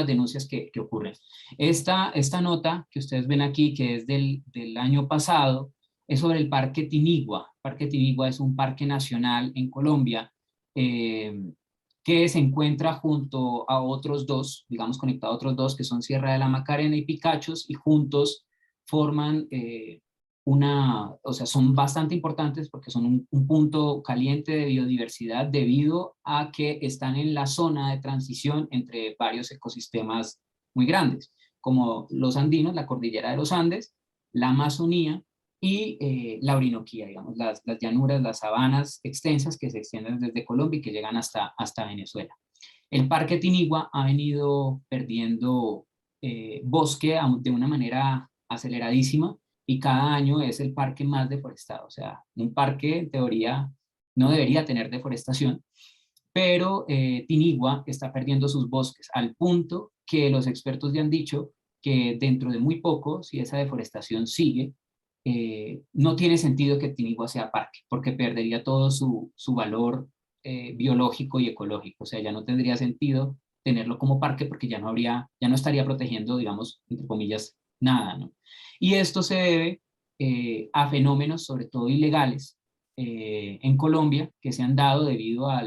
denuncias que ocurren. Esta nota que ustedes ven aquí, que es del año pasado, es sobre el Parque Tinigua. El Parque Tinigua es un parque nacional en Colombia que se encuentra junto a otros dos, digamos conectado a otros dos, que son Sierra de la Macarena y Picachos, y juntos forman o sea, son bastante importantes porque son un punto caliente de biodiversidad debido a que están en la zona de transición entre varios ecosistemas muy grandes, como los andinos, la cordillera de los Andes, la Amazonía y la Orinoquía, digamos, las llanuras, las sabanas extensas que se extienden desde Colombia y que llegan hasta Venezuela. El Parque Tinigua ha venido perdiendo bosque de una manera aceleradísima, y cada año es el parque más deforestado. O sea, un parque en teoría no debería tener deforestación, pero Tinigua está perdiendo sus bosques al punto que los expertos ya han dicho que dentro de muy poco, si esa deforestación sigue, no tiene sentido que Tinigua sea parque, porque perdería todo su valor biológico y ecológico. O sea, ya no tendría sentido tenerlo como parque porque ya no estaría protegiendo, digamos, entre comillas, nada, ¿no? Y esto se debe a fenómenos, sobre todo ilegales, en Colombia, que se han dado debido a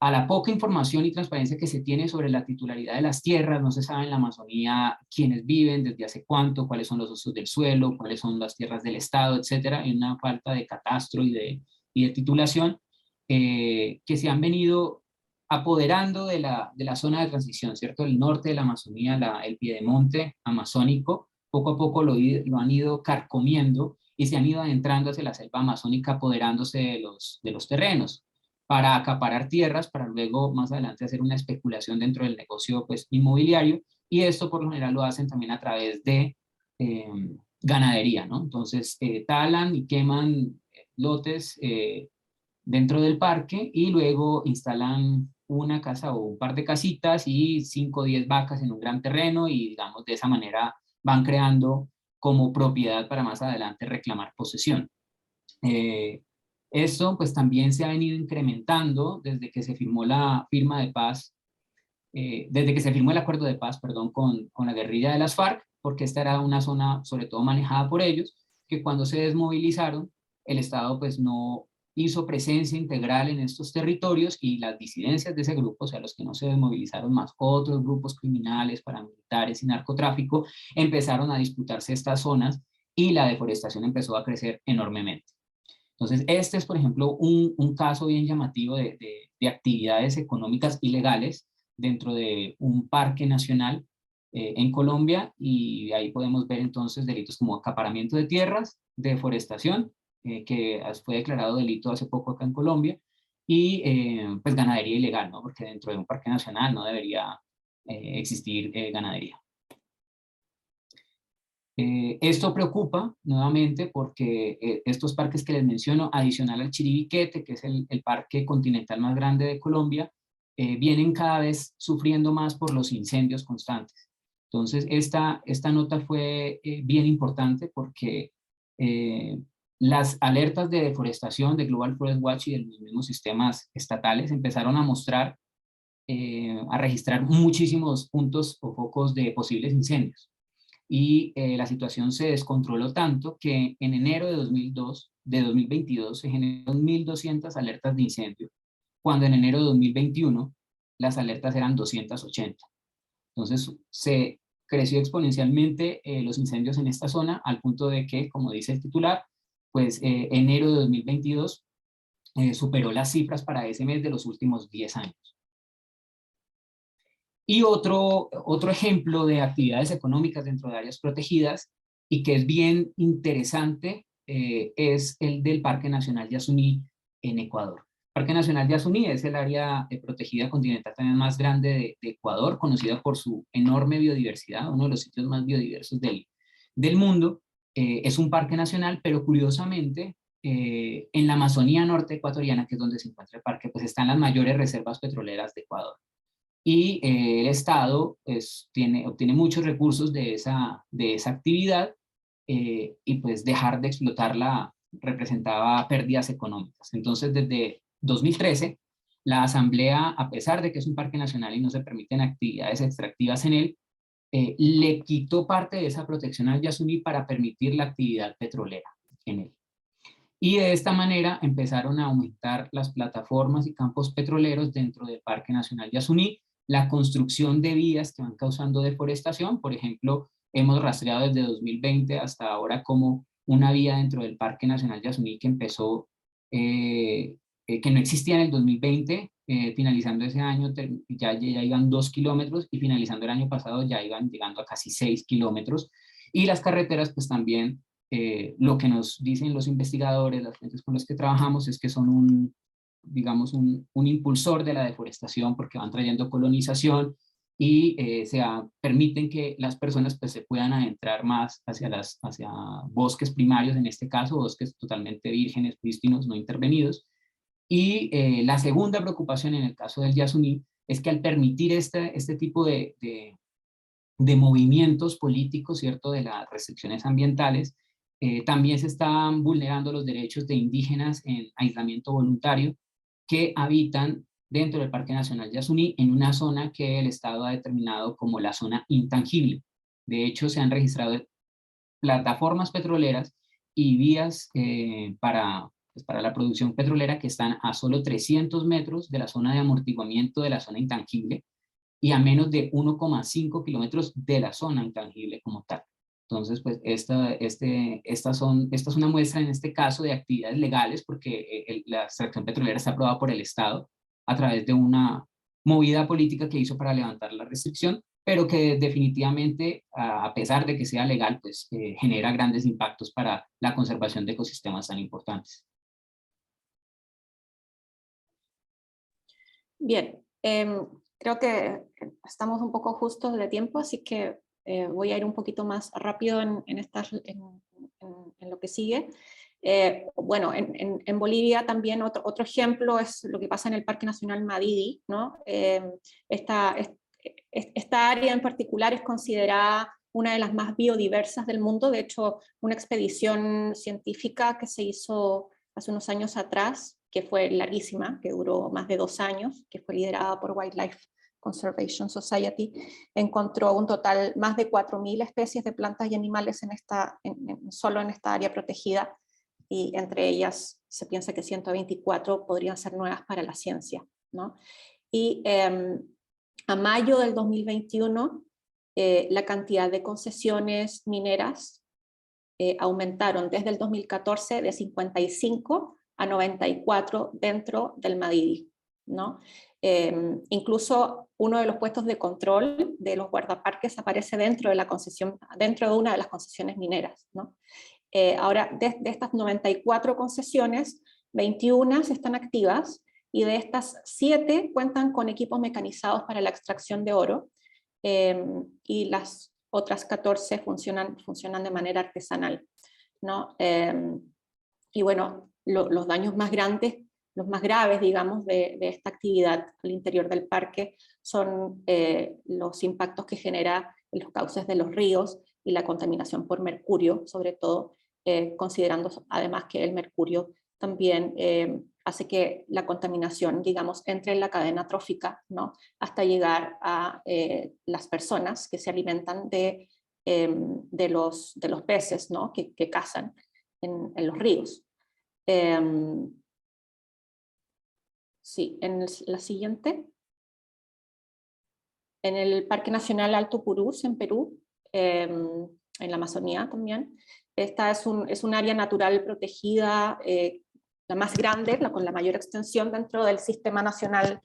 la poca información y transparencia que se tiene sobre la titularidad de las tierras. No se sabe en la Amazonía quiénes viven, desde hace cuánto, cuáles son los usos del suelo, cuáles son las tierras del Estado, etcétera. Hay una falta de catastro y de titulación que se han venido apoderando de la zona de transición, ¿cierto? El norte de la Amazonía, el piedemonte amazónico, poco a poco lo han ido carcomiendo y se han ido adentrando hacia la selva amazónica, apoderándose de los terrenos para acaparar tierras, para luego más adelante hacer una especulación dentro del negocio pues, inmobiliario, y esto por lo general lo hacen también a través de ganadería, ¿no? Entonces talan y queman lotes dentro del parque y luego instalan una casa o un par de casitas y 5 o 10 vacas en un gran terreno y digamos de esa manera van creando como propiedad para más adelante reclamar posesión. Esto pues también se ha venido incrementando desde que se firmó la firma de paz, desde que se firmó el acuerdo de paz, perdón, con la guerrilla de las FARC, porque esta era una zona sobre todo manejada por ellos, que cuando se desmovilizaron, el Estado pues no hizo presencia integral en estos territorios y las disidencias de ese grupo, o sea, los que no se desmovilizaron más, otros grupos criminales, paramilitares y narcotráfico, empezaron a disputarse estas zonas y la deforestación empezó a crecer enormemente. Entonces, este es, por ejemplo, un caso bien llamativo de actividades económicas ilegales dentro de un parque nacional en Colombia, y ahí podemos ver entonces delitos como acaparamiento de tierras, deforestación, que fue declarado delito hace poco acá en Colombia, y pues ganadería ilegal, ¿no? Porque dentro de un parque nacional no debería existir ganadería. Esto preocupa nuevamente porque estos parques que les menciono, adicional al Chiribiquete, que es el parque continental más grande de Colombia, vienen cada vez sufriendo más por los incendios constantes. Entonces, esta nota fue bien importante porque las alertas de deforestación de Global Forest Watch y de los mismos sistemas estatales empezaron a mostrar, a registrar muchísimos puntos o focos de posibles incendios. Y la situación se descontroló tanto que en enero de 2022 se generaron 1.200 alertas de incendio, cuando en enero de 2021 las alertas eran 280. Entonces se creció exponencialmente los incendios en esta zona, al punto de que, como dice el titular, pues enero de 2022 superó las cifras para ese mes de los últimos 10 años. Y otro ejemplo de actividades económicas dentro de áreas protegidas y que es bien interesante es el del Parque Nacional Yasuní en Ecuador. El Parque Nacional Yasuní es el área protegida continental también más grande de Ecuador, conocida por su enorme biodiversidad, uno de los sitios más biodiversos del mundo. Es un parque nacional, pero curiosamente en la Amazonía norte ecuatoriana, que es donde se encuentra el parque, pues están las mayores reservas petroleras de Ecuador. Y el Estado obtiene muchos recursos de esa actividad y pues dejar de explotarla representaba pérdidas económicas. Entonces desde 2013 la Asamblea, a pesar de que es un parque nacional y no se permiten actividades extractivas en él, le quitó parte de esa protección al Yasuní para permitir la actividad petrolera en él. Y de esta manera empezaron a aumentar las plataformas y campos petroleros dentro del Parque Nacional Yasuní, la construcción de vías que van causando deforestación. Por ejemplo, hemos rastreado desde 2020 hasta ahora como una vía dentro del Parque Nacional Yasuní que empezó, que no existía en el 2020, finalizando ese año ya iban 2 kilómetros y finalizando el año pasado ya iban llegando a casi 6 kilómetros. Y las carreteras pues también, lo que nos dicen los investigadores, las fuentes con las que trabajamos, es que son digamos, un impulsor de la deforestación porque van trayendo colonización y permiten que las personas pues, se puedan adentrar más hacia bosques primarios, en este caso, bosques totalmente vírgenes, prístinos, no intervenidos. Y la segunda preocupación en el caso del Yasuní es que al permitir este tipo de movimientos políticos, ¿cierto?, de las restricciones ambientales, también se están vulnerando los derechos de indígenas en aislamiento voluntario que habitan dentro del Parque Nacional Yasuní en una zona que el Estado ha determinado como la zona intangible. De hecho, se han registrado plataformas petroleras y vías para la producción petrolera que están a solo 300 metros de la zona de amortiguamiento de la zona intangible y a menos de 1,5 kilómetros de la zona intangible como tal. Entonces, pues esta es una muestra en este caso de actividades legales porque la extracción petrolera está aprobada por el Estado a través de una movida política que hizo para levantar la restricción, pero que definitivamente, a pesar de que sea legal, pues genera grandes impactos para la conservación de ecosistemas tan importantes. Bien, creo que estamos un poco justos de tiempo, así que voy a ir un poquito más rápido en lo que sigue. Bueno, en Bolivia también otro ejemplo es lo que pasa en el Parque Nacional Madidi, ¿no? Esta área en particular es considerada una de las más biodiversas del mundo. De hecho, una expedición científica que se hizo hace unos años atrás, que fue larguísima, que duró más de 2 años, que fue liderada por Wildlife Conservation Society, encontró un total más de 4.000 especies de plantas y animales solo en esta área protegida, y entre ellas se piensa que 124 podrían ser nuevas para la ciencia, ¿no? Y a mayo del 2021, la cantidad de concesiones mineras aumentaron desde el 2014 de 55 a 94 dentro del Madidi, ¿no? Incluso uno de los puestos de control de los guardaparques aparece dentro de la concesión, dentro de una de las concesiones mineras, ¿no? Ahora, de estas 94 concesiones, 21 están activas, y de estas 7 cuentan con equipos mecanizados para la extracción de oro, y las otras 14 funcionan de manera artesanal, ¿no? Y bueno, los daños más grandes, los más graves, digamos, de esta actividad al interior del parque son los impactos que genera en los cauces de los ríos y la contaminación por mercurio, sobre todo, considerando además que el mercurio también hace que la contaminación, digamos, entre en la cadena trófica, ¿no? Hasta llegar a las personas que se alimentan de los peces, ¿no? que cazan en los ríos. Sí, la siguiente. En el Parque Nacional Alto Purús, en Perú, en la Amazonía también. Esta es un área natural protegida, la más grande, con la mayor extensión dentro del Sistema Nacional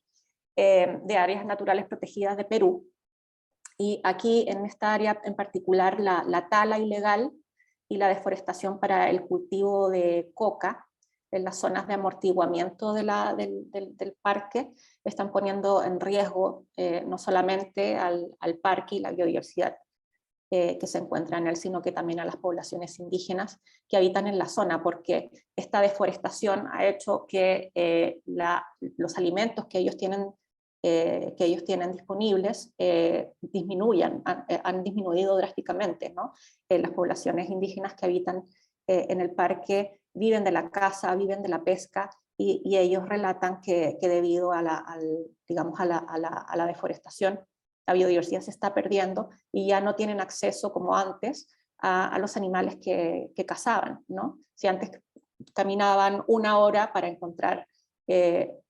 de Áreas Naturales Protegidas de Perú. Y aquí, en esta área en particular, la tala ilegal y la deforestación para el cultivo de coca en las zonas de amortiguamiento del parque están poniendo en riesgo no solamente al parque y la biodiversidad que se encuentra en él, sino que también a las poblaciones indígenas que habitan en la zona, porque esta deforestación ha hecho que los alimentos que ellos tienen disponibles disminuyan, han disminuido drásticamente, ¿no? Las poblaciones indígenas que habitan en el parque viven de la caza, viven de la pesca, y ellos relatan que debido a la deforestación, la biodiversidad se está perdiendo y ya no tienen acceso como antes a los animales que cazaban, ¿no? Si antes caminaban 1 hora para encontrar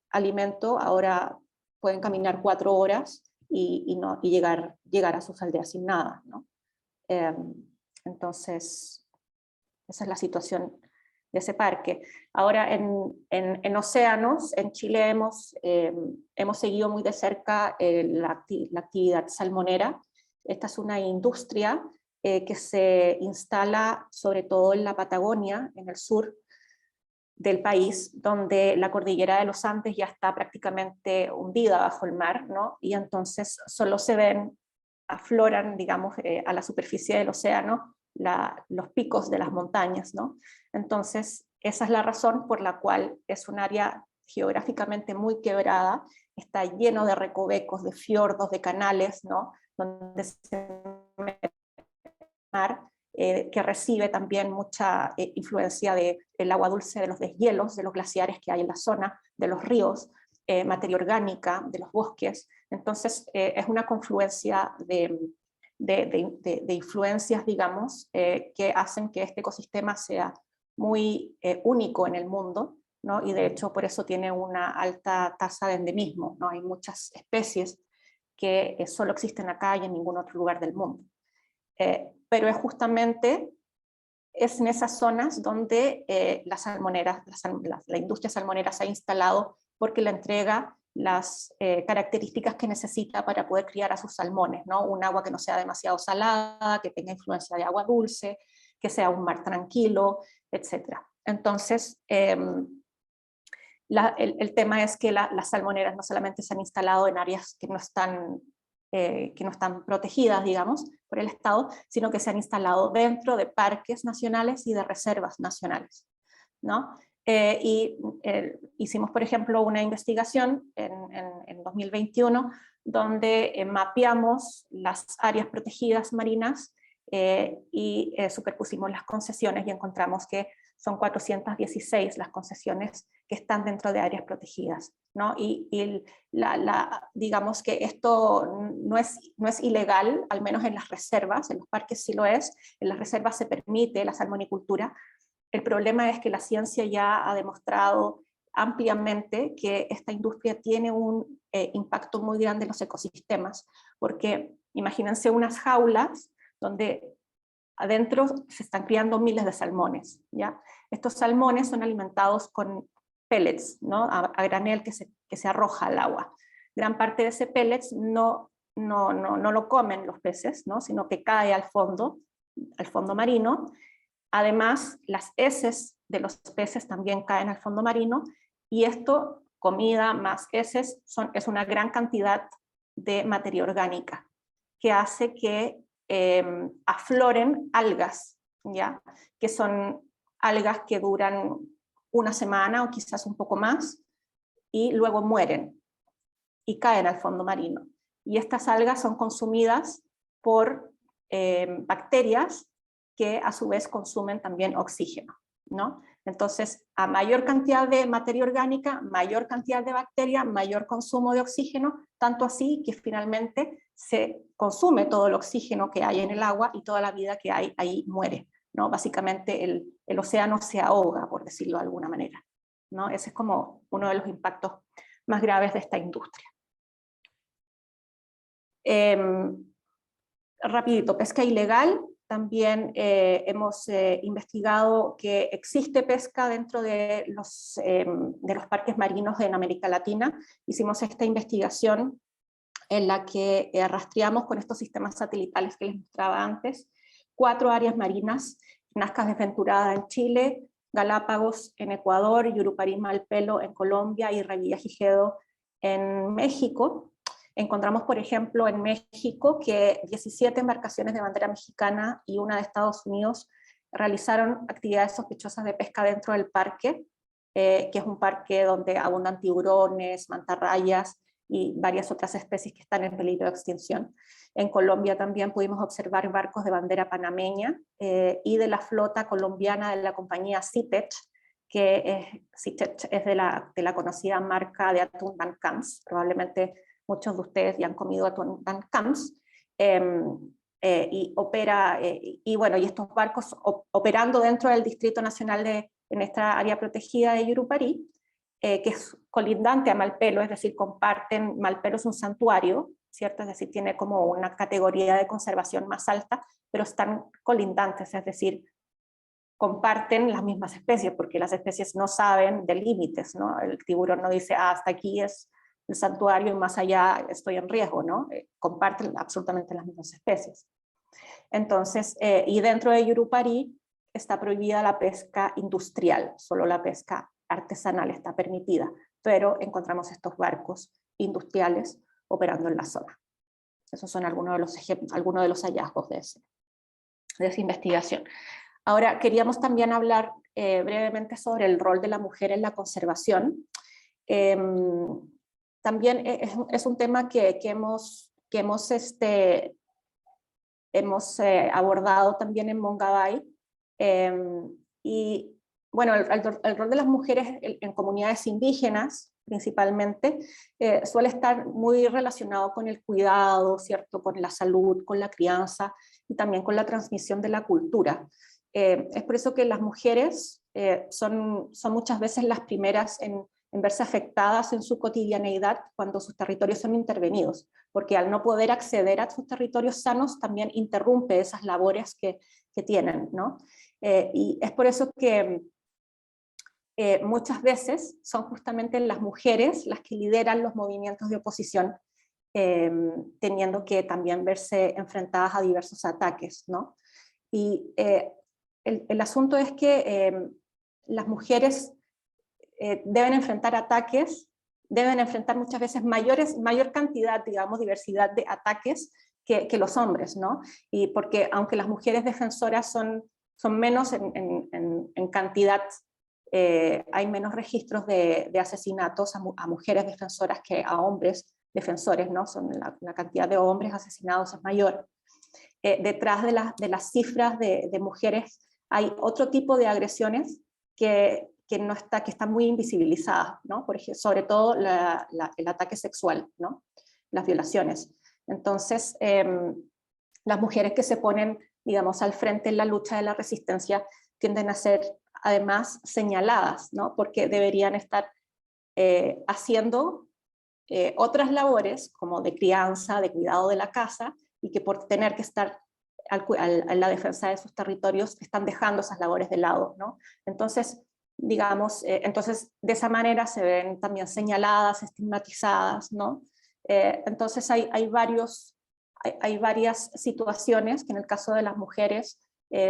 alimento, ahora pueden caminar 4 horas y llegar a sus aldeas sin nada, ¿no? Entonces, esa es la situación de ese parque. Ahora, en océanos, en Chile hemos seguido muy de cerca la actividad salmonera. Esta es una industria que se instala sobre todo en la Patagonia, en el sur del país, donde la cordillera de los Andes ya está prácticamente hundida bajo el mar, ¿no? Y entonces solo afloran, digamos, a la superficie del océano los picos de las montañas, ¿no? Entonces, esa es la razón por la cual es un área geográficamente muy quebrada, está lleno de recovecos, de fiordos, de canales, ¿no? Donde se mete el mar, que recibe también mucha influencia del agua dulce de los deshielos, de los glaciares que hay en la zona, de los ríos, materia orgánica, de los bosques. Entonces, es una confluencia de influencias, digamos, que hacen que este ecosistema sea muy único en el mundo, ¿no? Y de hecho por eso tiene una alta tasa de endemismo, ¿no? Hay muchas especies que solo existen acá y en ningún otro lugar del mundo. Pero es justamente en esas zonas donde la industria salmonera se ha instalado, porque la entrega las características que necesita para poder criar a sus salmones, ¿no? Un agua que no sea demasiado salada, que tenga influencia de agua dulce, que sea un mar tranquilo, etc. Entonces, el tema es que las salmoneras no solamente se han instalado en áreas que no están protegidas, digamos, por el Estado, sino que se han instalado dentro de parques nacionales y de reservas nacionales, ¿no? Hicimos, por ejemplo, una investigación en 2021 donde mapeamos las áreas protegidas marinas y superpusimos las concesiones y encontramos que son 416 las concesiones que están dentro de áreas protegidas, ¿no? Digamos que esto no es ilegal, al menos en las reservas, en los parques sí lo es, en las reservas se permite la salmonicultura. El problema es que la ciencia ya ha demostrado ampliamente que esta industria tiene un impacto muy grande en los ecosistemas, porque imagínense unas jaulas donde adentro se están criando miles de salmones, ¿ya? Estos salmones son alimentados con pellets, ¿no? A granel que se arroja al agua. Gran parte de ese pellets no lo comen los peces, ¿no? Sino que cae al fondo marino. Además, las heces de los peces también caen al fondo marino, y esto, comida más heces, es una gran cantidad de materia orgánica, que hace que afloren algas, ¿ya? Que son algas que duran una semana o quizás un poco más, y luego mueren y caen al fondo marino. Y estas algas son consumidas por bacterias que a su vez consumen también oxígeno, ¿no? Entonces, a mayor cantidad de materia orgánica, mayor cantidad de bacteria, mayor consumo de oxígeno, tanto así que finalmente se consume todo el oxígeno que hay en el agua y toda la vida que hay ahí muere, ¿no? Básicamente el océano se ahoga, por decirlo de alguna manera, ¿no? Ese es como uno de los impactos más graves de esta industria. Rapidito, pesca ilegal. También hemos investigado que existe pesca dentro de los parques marinos en América Latina. Hicimos esta investigación en la que rastreamos con estos sistemas satelitales que les mostraba antes 4 áreas marinas: Nazca Desventurada en Chile, Galápagos en Ecuador, Yurupari Malpelo en Colombia y Revillagigedo en México. Encontramos, por ejemplo, en México que 17 embarcaciones de bandera mexicana y una de Estados Unidos realizaron actividades sospechosas de pesca dentro del parque, que es un parque donde abundan tiburones, mantarrayas y varias otras especies que están en peligro de extinción. En Colombia también pudimos observar barcos de bandera panameña y de la flota colombiana de la compañía Citech, que Citech es de la conocida marca de atún Van Camps. Probablemente muchos de ustedes ya han comido atún Van Camps, y estos barcos operando dentro del Distrito Nacional en esta área protegida de Yurupari, que es colindante a Malpelo, es decir, Malpelo es un santuario, ¿cierto? Es decir, tiene como una categoría de conservación más alta, pero están colindantes, es decir, comparten las mismas especies, porque las especies no saben de límites, ¿no? El tiburón no dice, hasta aquí es el santuario y más allá estoy en riesgo, ¿no? Comparten absolutamente las mismas especies. Entonces, y dentro de Yurupari está prohibida la pesca industrial, solo la pesca artesanal está permitida, pero encontramos estos barcos industriales operando en la zona. Esos son algunos de los hallazgos de esa investigación. Ahora, queríamos también hablar brevemente sobre el rol de la mujer en la conservación. También es un tema que hemos abordado también en Mongabay, y bueno, el rol de las mujeres en comunidades indígenas, principalmente, suele estar muy relacionado con el cuidado, ¿cierto? Con la salud, con la crianza y también con la transmisión de la cultura. Es por eso que las mujeres son muchas veces las primeras en verse afectadas en su cotidianeidad cuando sus territorios son intervenidos, porque al no poder acceder a sus territorios sanos también interrumpe esas labores que tienen, ¿no? Y es por eso que muchas veces son justamente las mujeres las que lideran los movimientos de oposición, teniendo que también verse enfrentadas a diversos ataques, ¿no? Y el asunto es que las mujeres deben enfrentar ataques, deben enfrentar muchas veces mayor cantidad, digamos, diversidad de ataques que los hombres, ¿no? Y porque aunque las mujeres defensoras son menos en cantidad, hay menos registros de asesinatos a mujeres defensoras que a hombres defensores, ¿no? La cantidad de hombres asesinados es mayor. Detrás de las cifras de mujeres hay otro tipo de agresiones que están muy invisibilizadas, ¿no? Por ejemplo, sobre todo el ataque sexual, ¿no? Las violaciones. Entonces, las mujeres que se ponen, digamos, al frente en la lucha de la resistencia tienden a ser además señaladas, ¿no? Porque deberían estar haciendo otras labores como de crianza, de cuidado de la casa, y que por tener que estar en la defensa de sus territorios están dejando esas labores de lado, ¿no? Entonces, digamos, entonces de esa manera se ven también señaladas, estigmatizadas, ¿no? Entonces hay varias situaciones que en el caso de las mujeres,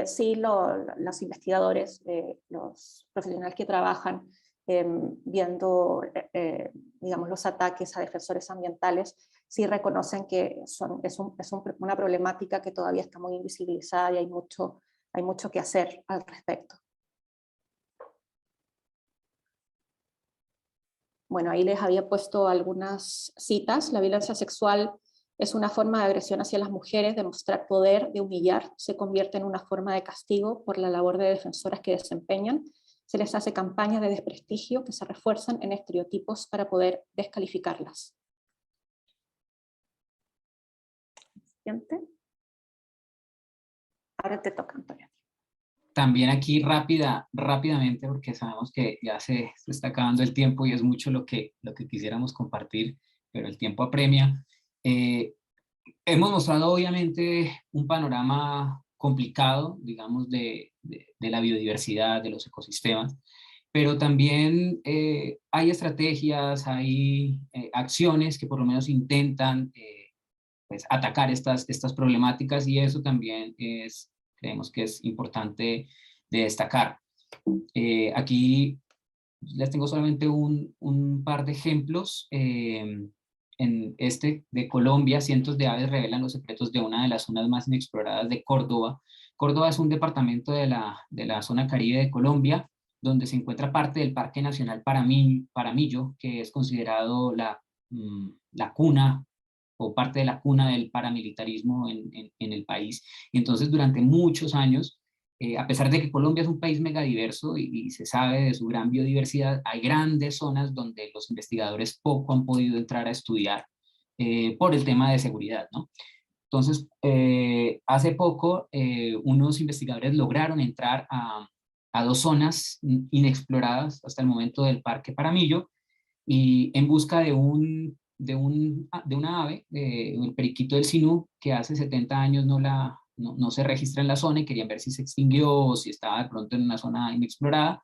sí los investigadores, los profesionales que trabajan viendo, digamos, los ataques a defensores ambientales, sí reconocen que es una problemática que todavía está muy invisibilizada y hay mucho que hacer al respecto. Bueno, ahí les había puesto algunas citas. La violencia sexual es una forma de agresión hacia las mujeres, de mostrar poder, de humillar, se convierte en una forma de castigo por la labor de defensoras que desempeñan. Se les hace campañas de desprestigio que se refuerzan en estereotipos para poder descalificarlas. Siguiente. Ahora te toca, Antonio. También aquí rápidamente, porque sabemos que ya se está acabando el tiempo y es mucho lo que quisiéramos compartir, pero el tiempo apremia. Hemos mostrado obviamente un panorama complicado, digamos, de la biodiversidad, de los ecosistemas, pero también hay estrategias, hay acciones que por lo menos intentan pues, atacar estas problemáticas, y eso también creemos que es importante de destacar. Aquí les tengo solamente un par de ejemplos. En este de Colombia, cientos de aves revelan los secretos de una de las zonas más inexploradas de Córdoba. Córdoba es un departamento de la zona Caribe de Colombia, donde se encuentra parte del Parque Nacional Paramillo, que es considerado la cuna o parte de la cuna del paramilitarismo en el país. Y entonces durante muchos años, a pesar de que Colombia es un país megadiverso y se sabe de su gran biodiversidad, hay grandes zonas donde los investigadores poco han podido entrar a estudiar por el tema de seguridad, ¿no? Entonces, hace poco unos investigadores lograron entrar a dos zonas inexploradas hasta el momento del Parque Paramillo, y en busca de una ave, el periquito del sinú, que hace 70 años no se registra en la zona, y querían ver si se extinguió o si estaba de pronto en una zona inexplorada,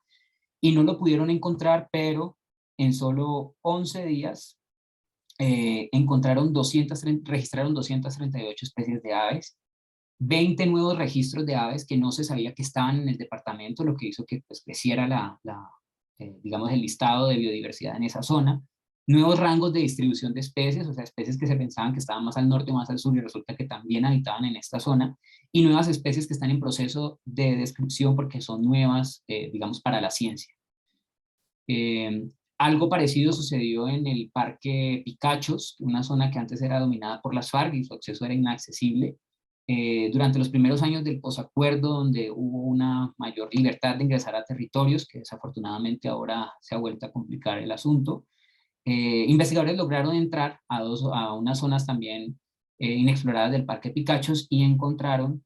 y no lo pudieron encontrar, pero en solo 11 días registraron 238 especies de aves, 20 nuevos registros de aves que no se sabía que estaban en el departamento, lo que hizo que pues, creciera digamos, el listado de biodiversidad en esa zona, nuevos rangos de distribución de especies, o sea, especies que se pensaban que estaban más al norte o más al sur y resulta que también habitaban en esta zona, y nuevas especies que están en proceso de descripción porque son nuevas, digamos, para la ciencia. Algo parecido sucedió en el Parque Picachos, una zona que antes era dominada por las FARC y su acceso era inaccesible. Durante los primeros años del posacuerdo, donde hubo una mayor libertad de ingresar a territorios, que desafortunadamente ahora se ha vuelto a complicar el asunto, investigadores lograron entrar a unas zonas también inexploradas del Parque Picachos y encontraron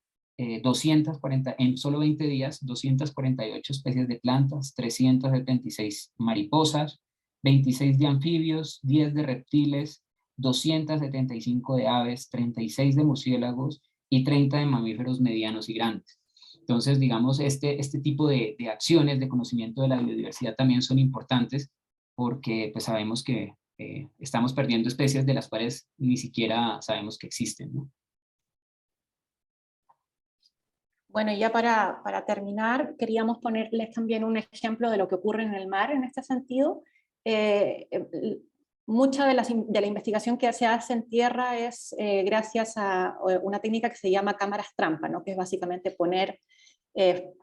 240, en solo 20 días, 248 especies de plantas, 376 mariposas, 26 de anfibios, 10 de reptiles, 275 de aves, 36 de murciélagos y 30 de mamíferos medianos y grandes. Entonces, digamos, este tipo de acciones de conocimiento de la biodiversidad también son importantes porque pues, sabemos que estamos perdiendo especies de las cuales ni siquiera sabemos que existen, ¿no? Bueno, ya para terminar, queríamos ponerles también un ejemplo de lo que ocurre en el mar en este sentido. Mucha de la investigación que se hace en tierra es gracias a una técnica que se llama cámaras trampa, ¿no? Que es básicamente poner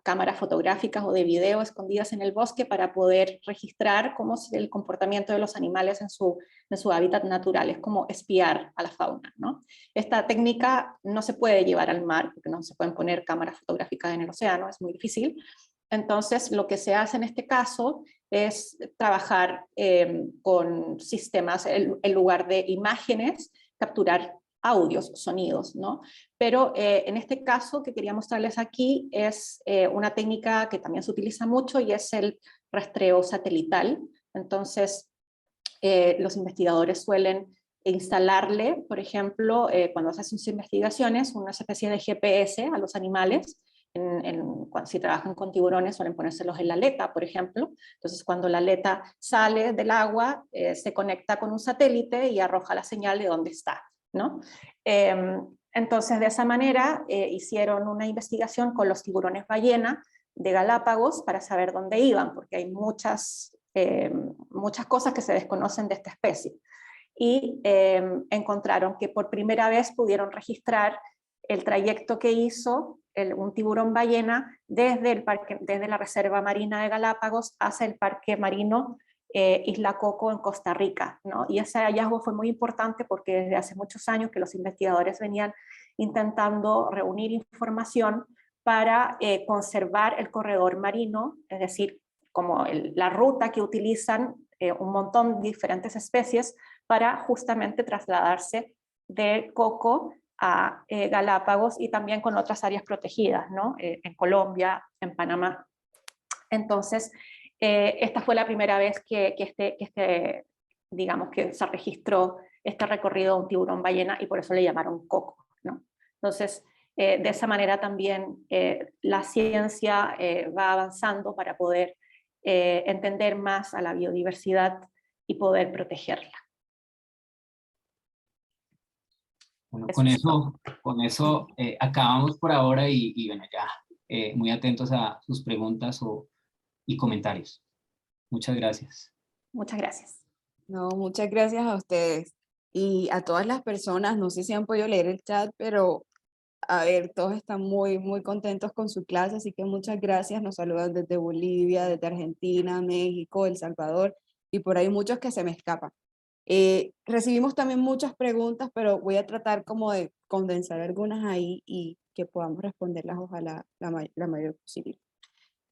cámaras fotográficas o de video escondidas en el bosque para poder registrar cómo es el comportamiento de los animales en su hábitat natural, es como espiar a la fauna, ¿no? Esta técnica no se puede llevar al mar, porque no se pueden poner cámaras fotográficas en el océano, es muy difícil. Entonces, lo que se hace en este caso es trabajar con sistemas, en lugar de imágenes, capturar audios, sonidos, ¿no? Pero en este caso que quería mostrarles aquí es una técnica que también se utiliza mucho y es el rastreo satelital. Entonces, los investigadores suelen instalarle, por ejemplo, cuando se hacen sus investigaciones, una especie de GPS a los animales. Si trabajan con tiburones suelen ponérselos en la aleta, por ejemplo. Entonces cuando la aleta sale del agua, se conecta con un satélite y arroja la señal de dónde está, ¿no? Entonces de esa manera hicieron una investigación con los tiburones ballena de Galápagos para saber dónde iban, porque hay muchas cosas que se desconocen de esta especie. Y encontraron que por primera vez pudieron registrar el trayecto que hizo un tiburón ballena desde la Reserva Marina de Galápagos hacia el Parque Marino Isla Coco en Costa Rica, ¿no? Y ese hallazgo fue muy importante porque desde hace muchos años que los investigadores venían intentando reunir información para conservar el corredor marino, es decir, como la ruta que utilizan un montón de diferentes especies para justamente trasladarse de Coco a Galápagos y también con otras áreas protegidas, ¿no? En Colombia, en Panamá. Entonces, esta fue la primera vez que digamos que se registró este recorrido de un tiburón ballena y por eso le llamaron Coco, ¿no? Entonces, de esa manera también la ciencia va avanzando para poder entender más a la biodiversidad y poder protegerla. Bueno, Eso con eso acabamos por ahora y bueno, ya muy atentos a sus preguntas y comentarios. Muchas gracias. Muchas gracias. No, muchas gracias a ustedes y a todas las personas. No sé si han podido leer el chat, pero a ver, todos están muy, muy contentos con su clase, así que muchas gracias. Nos saludan desde Bolivia, desde Argentina, México, El Salvador y por ahí muchos que se me escapan. Recibimos también muchas preguntas, pero voy a tratar como de condensar algunas ahí y que podamos responderlas, ojalá la mayor posible.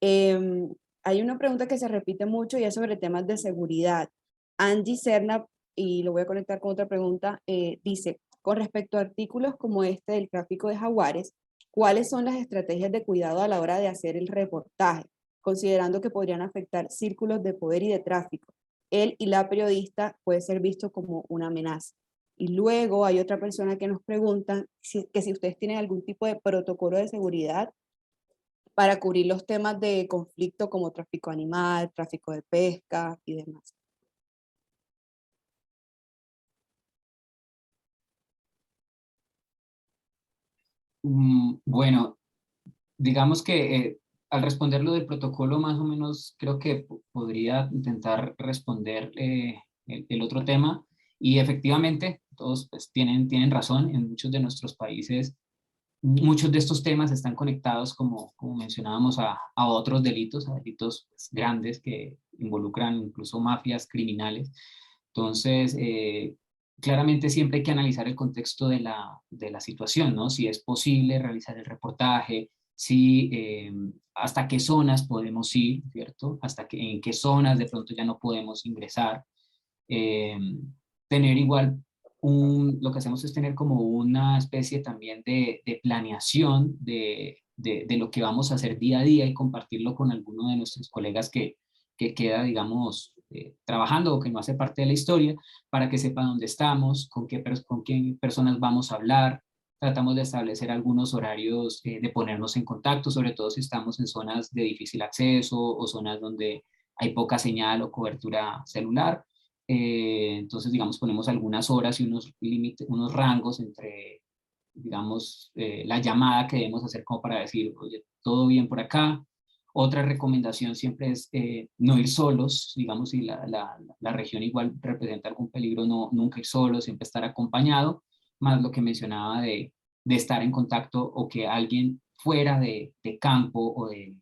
Hay una pregunta que se repite mucho y es sobre temas de seguridad. Angie Serna, y lo voy a conectar con otra pregunta, dice, con respecto a artículos como este del tráfico de jaguares, ¿cuáles son las estrategias de cuidado a la hora de hacer el reportaje, considerando que podrían afectar círculos de poder y de tráfico? Él y la periodista puede ser visto como una amenaza. Y luego hay otra persona que nos pregunta que si ustedes tienen algún tipo de protocolo de seguridad para cubrir los temas de conflicto como tráfico animal, tráfico de pesca y demás. Bueno, digamos que al responder lo del protocolo, más o menos creo que podría intentar responder el otro tema. Y efectivamente, todos pues, tienen razón. En muchos de nuestros países, muchos de estos temas están conectados, como mencionábamos, a otros delitos, a delitos pues, grandes que involucran incluso mafias criminales. Entonces, claramente siempre hay que analizar el contexto de la situación, ¿no? Si es posible realizar el reportaje, si, hasta qué zonas podemos ir, ¿cierto? En qué zonas de pronto ya no podemos ingresar. Tener igual, lo que hacemos es tener como una especie también de planeación de lo que vamos a hacer día a día y compartirlo con alguno de nuestros colegas que queda, digamos, trabajando o que no hace parte de la historia, para que sepa dónde estamos, con qué personas vamos a hablar. tratamos de establecer algunos horarios de ponernos en contacto, sobre todo si estamos en zonas de difícil acceso o zonas donde hay poca señal o cobertura celular. Entonces, digamos, ponemos algunas horas y unos límites, unos rangos entre, digamos, la llamada que debemos hacer como para decir, oye, todo bien por acá. Otra recomendación siempre es no ir solos, digamos, si la región igual representa algún peligro, nunca ir solo, siempre estar acompañado, más lo que mencionaba de estar en contacto o que alguien fuera de campo o de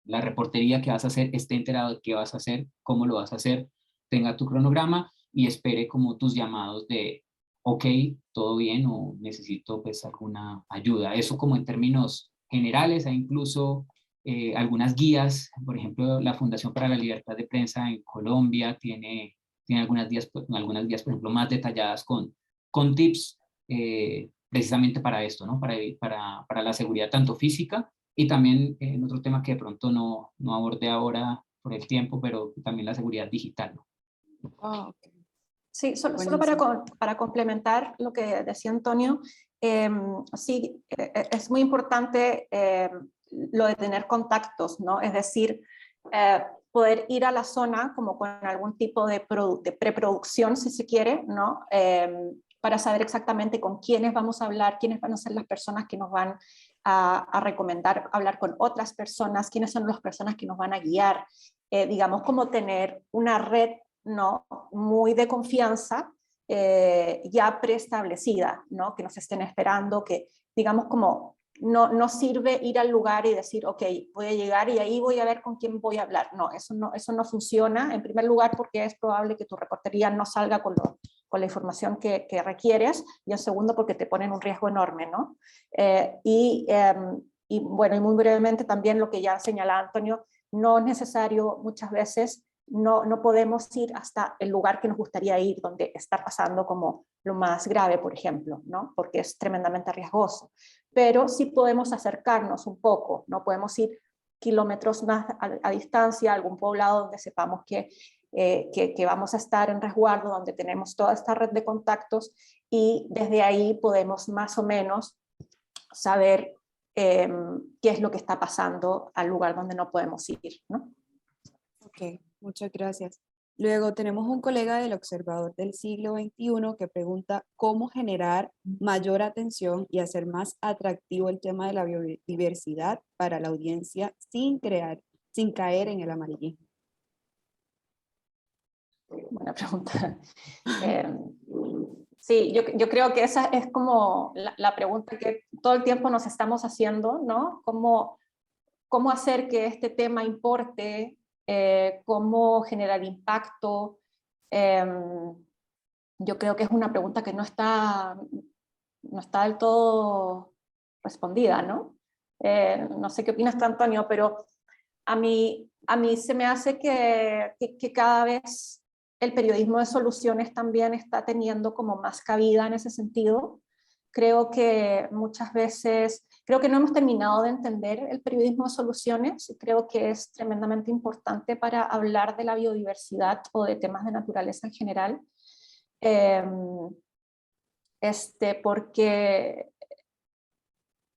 la reportería que vas a hacer esté enterado de qué vas a hacer, cómo lo vas a hacer, tenga tu cronograma y espere como tus llamados de ok, todo bien o necesito pues alguna ayuda. Eso como en términos generales, hay incluso algunas guías, por ejemplo, la Fundación para la Libertad de Prensa en Colombia tiene algunas guías, por ejemplo, más detalladas con tips precisamente para esto, ¿no? Para la seguridad tanto física y también en otro tema que de pronto no abordé ahora por el tiempo, pero también la seguridad digital, ¿no? Ah, ok. Sí, solo Buenísimo. para complementar lo que decía Antonio, sí, es muy importante lo de tener contactos, ¿no? Es decir, poder ir a la zona como con algún tipo de preproducción, si se quiere, ¿no? Para saber exactamente con quiénes vamos a hablar, quiénes van a ser las personas que nos van a recomendar hablar con otras personas, quiénes son las personas que nos van a guiar, digamos, como tener una red, ¿no? Muy de confianza, ya preestablecida, ¿no? Que nos estén esperando, que digamos como no sirve ir al lugar y decir, ok, voy a llegar y ahí voy a ver con quién voy a hablar. No, eso no funciona, en primer lugar porque es probable que tu reportería no salga con la información que requieres, y en segundo porque te ponen un riesgo enorme, ¿no? Y bueno, y muy brevemente también lo que ya señala Antonio, no es necesario muchas veces, no podemos ir hasta el lugar que nos gustaría ir, donde está pasando como lo más grave, por ejemplo, ¿no? Porque es tremendamente riesgoso. Pero sí podemos acercarnos un poco, ¿no? Podemos ir kilómetros más a distancia, a algún poblado donde sepamos que vamos a estar en resguardo, donde tenemos toda esta red de contactos, y desde ahí podemos más o menos saber qué es lo que está pasando al lugar donde no podemos ir, ¿no? Ok, muchas gracias. Luego tenemos un colega del Observador del siglo XXI que pregunta cómo generar mayor atención y hacer más atractivo el tema de la biodiversidad para la audiencia sin caer en el amarillismo. Buena pregunta. Sí, yo creo que esa es como la pregunta que todo el tiempo nos estamos haciendo, ¿no? ¿Cómo hacer que este tema importe? ¿Cómo generar impacto? Yo creo que es una pregunta que no está del todo respondida, ¿no? No sé qué opinas tú, Antonio, pero a mí se me hace que cada vez el periodismo de soluciones también está teniendo como más cabida en ese sentido. Creo que muchas veces, creo que no hemos terminado de entender el periodismo de soluciones, y creo que es tremendamente importante para hablar de la biodiversidad o de temas de naturaleza en general.